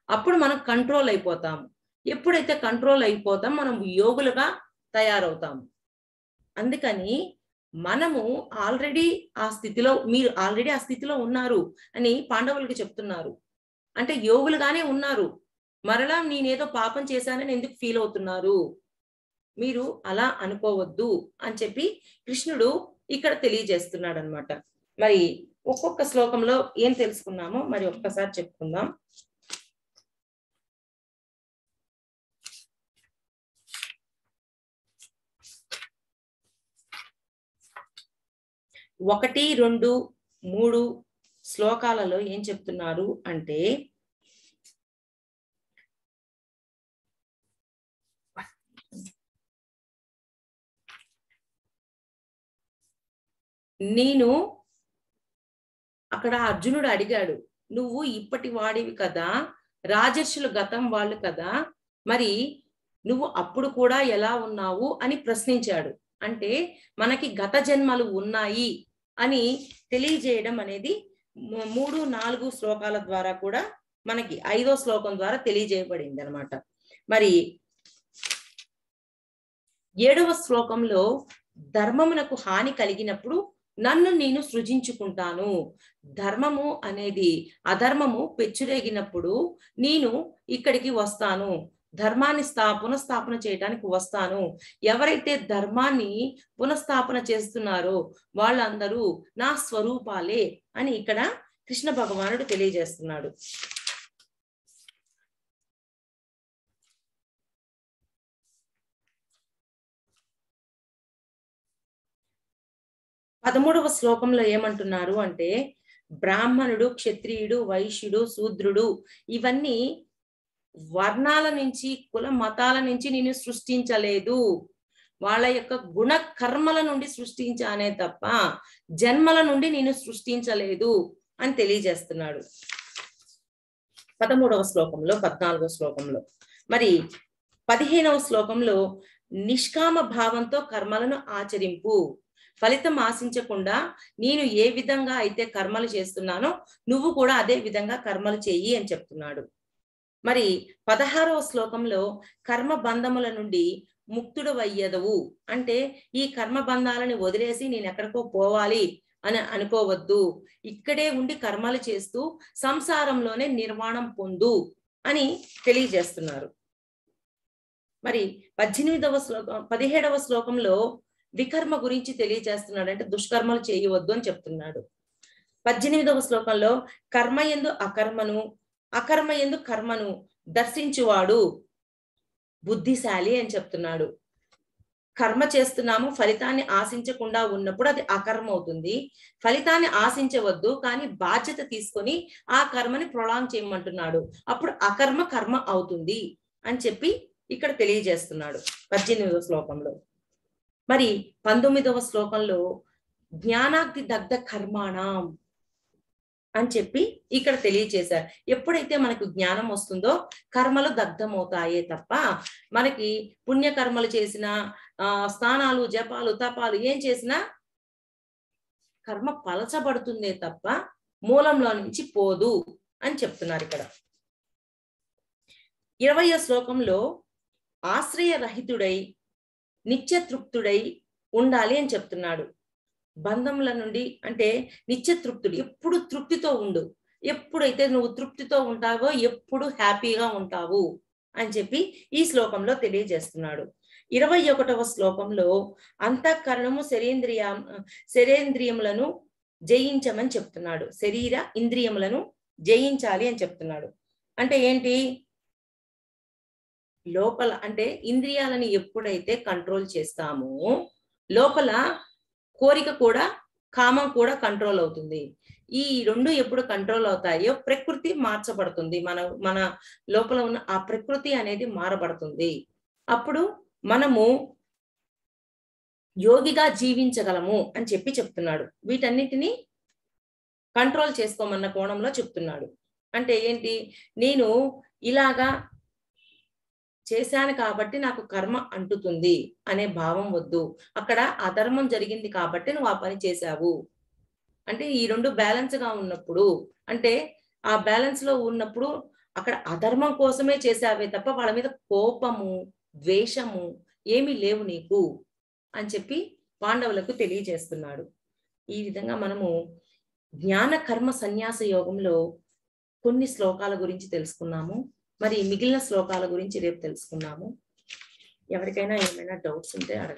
Speaker 1: అప్పుడు మనం కంట్రోల్ అయిపోతాము. ఎప్పుడైతే కంట్రోల్ అయిపోతాం మనం యోగులుగా తయారవుతాము. అందుకని మనము ఆల్రెడీ ఆ స్థితిలో, మీరు ఆల్రెడీ ఆ స్థితిలో ఉన్నారు అని పాండవులకి చెప్తున్నారు. అంటే యోగులుగానే ఉన్నారు, మరలా నేనేదో పాపం చేశానని ఎందుకు ఫీల్ అవుతున్నారు, మీరు అలా అనుకోవద్దు అని చెప్పి కృష్ణుడు ఇక్కడ తెలియజేస్తున్నాడు అన్నమాట. మరి ఒక్కొక్క శ్లోకంలో ఏం తెలుసుకున్నామో మరి ఒక్కసారి చెప్పుకుందాం. ఒకటి, 2, 3 శ్లోకాలలో ఏం చెప్తున్నారు అంటే, నేను అక్కడ అర్జునుడు అడిగాడు, నువ్వు ఇప్పటి వాడివి కదా, రాజర్షులు గతం వాళ్ళు కదా, మరి నువ్వు అప్పుడు కూడా ఎలా ఉన్నావు అని ప్రశ్నించాడు. అంటే మనకి గత జన్మలు ఉన్నాయి అని తెలియజేయడం అనేది 3, 4 శ్లోకాల ద్వారా కూడా మనకి 5వ శ్లోకం ద్వారా తెలియజేయబడింది అనమాట. మరి 7వ శ్లోకంలో ధర్మమునకు హాని కలిగినప్పుడు నన్ను నేను సృజించుకుంటాను, ధర్మము అనేది అధర్మము పెచ్చురేగినప్పుడు నేను ఇక్కడికి వస్తాను, ధర్మాన్ని పునఃస్థాపన చేయడానికి వస్తాను, ఎవరైతే ధర్మాన్ని పునఃస్థాపన చేస్తున్నారో వాళ్ళందరూ నా స్వరూపాలే అని ఇక్కడ కృష్ణ భగవానుడు తెలియజేస్తున్నాడు. పదమూడవ శ్లోకంలో ఏమంటున్నారు అంటే, బ్రాహ్మణుడు, క్షత్రియుడు, వైశ్యుడు, శూద్రుడు ఇవన్నీ వర్ణాల నుంచి, కుల మతాల నుంచి నేను సృష్టించలేదు, వాళ్ళ యొక్క గుణ కర్మల నుండి సృష్టించానే తప్ప జన్మల నుండి నేను సృష్టించలేదు అని తెలియజేస్తున్నాడు 13వ శ్లోకంలో. 14వ శ్లోకంలో మరి 15వ శ్లోకంలో నిష్కామ భావంతో కర్మలను ఆచరింపు, ఫలితం ఆశించకుండా నేను ఏ విధంగా అయితే కర్మలు చేస్తున్నానో నువ్వు కూడా అదే విధంగా కర్మలు చెయ్యి అని చెప్తున్నాడు. మరి 16వ శ్లోకంలో కర్మ బంధముల నుండి ముక్తుడవయ్యదవు అంటే ఈ కర్మ బంధాలని వదిలేసి నేను ఎక్కడికో పోవాలి అని అనుకోవద్దు, ఇక్కడే ఉండి కర్మలు చేస్తూ సంసారంలోనే నిర్వాణం పొందు అని తెలియజేస్తున్నారు. మరి 17వ శ్లోకంలో వికర్మ గురించి తెలియజేస్తున్నాడు, అంటే దుష్కర్మలు చేయవద్దు అని చెప్తున్నాడు. 18వ శ్లోకంలో కర్మ యందు అకర్మను, అకర్మ యందు కర్మను దర్శించువాడు బుద్ధిశాలి అని చెప్తున్నాడు. కర్మ చేస్తున్నాము, ఫలితాన్ని ఆశించకుండా ఉన్నప్పుడు అది అకర్మ అవుతుంది, ఫలితాన్ని ఆశించవద్దు కానీ బాధ్యత తీసుకొని ఆ కర్మని ప్రొలాంగ్ చేయమంటున్నాడు, అప్పుడు అకర్మ కర్మ అవుతుంది అని చెప్పి ఇక్కడ తెలియజేస్తున్నాడు 18వ శ్లోకంలో. మరి 19వ శ్లోకంలో జ్ఞానాగ్ని దగ్ధ కర్మాణం అని చెప్పి ఇక్కడ తెలియజేశారు. ఎప్పుడైతే మనకు జ్ఞానం వస్తుందో కర్మలు దగ్ధమవుతాయే తప్ప మనకి పుణ్యకర్మలు చేసిన స్నానాలు, జపాలు, తపాలు ఏం చేసినా కర్మ పలచబడుతుందే తప్ప మూలంలో నుంచి పోదు అని చెప్తున్నారు ఇక్కడ. 20వ శ్లోకంలో ఆశ్రయరహితుడై నిత్యతృప్తుడై ఉండాలి అని చెప్తున్నాడు. బంధముల నుండి అంటే నిత్యతృప్తుడు, ఎప్పుడు తృప్తితో ఉండు. ఎప్పుడైతే నువ్వు తృప్తితో ఉంటావో ఎప్పుడు హ్యాపీగా ఉంటావు అని చెప్పి ఈ శ్లోకంలో తెలియజేస్తున్నాడు. 21వ శ్లోకంలో అంతఃకరణము శరీరేంద్రియములను జయించమని చెప్తున్నాడు. శరీర ఇంద్రియములను జయించాలి అని చెప్తున్నాడు. అంటే ఏంటి? లోపల అంటే ఇంద్రియాలను ఎప్పుడైతే కంట్రోల్ చేస్తామో లోపల కోరిక కూడా, కామం కూడా కంట్రోల్ అవుతుంది. ఈ రెండు ఎప్పుడు కంట్రోల్ అవుతాయో ప్రకృతి మార్చబడుతుంది. మన లోపల ఉన్న ఆ ప్రకృతి అనేది మారబడుతుంది. అప్పుడు మనము యోగిగా జీవించగలము అని చెప్పి చెప్తున్నాడు. వీటన్నిటిని కంట్రోల్ చేసుకోమన్న కోణంలో చెప్తున్నాడు. అంటే ఏంటి? నేను ఇలాగా చేశాను కాబట్టి నాకు కర్మ అంటుతుంది అనే భావం వద్దు. అక్కడ అధర్మం జరిగింది కాబట్టి నువ్వు ఆ పని చేశావు అంటే ఈ రెండు బ్యాలెన్స్ గా ఉన్నప్పుడు, అంటే ఆ బ్యాలెన్స్ లో ఉన్నప్పుడు అక్కడ అధర్మం కోసమే చేశావే తప్ప వాళ్ళ మీద కోపము, ద్వేషము ఏమీ లేవు నీకు అని చెప్పి పాండవులకు తెలియజేస్తున్నాడు. ఈ విధంగా మనము జ్ఞాన కర్మ సన్యాస యోగంలో కొన్ని శ్లోకాల గురించి తెలుసుకున్నాము. మరి మిగిలిన శ్లోకాల గురించి రేపు తెలుసుకున్నాము. ఎవరికైనా ఏమైనా డౌట్స్ ఉంటే అడగండి.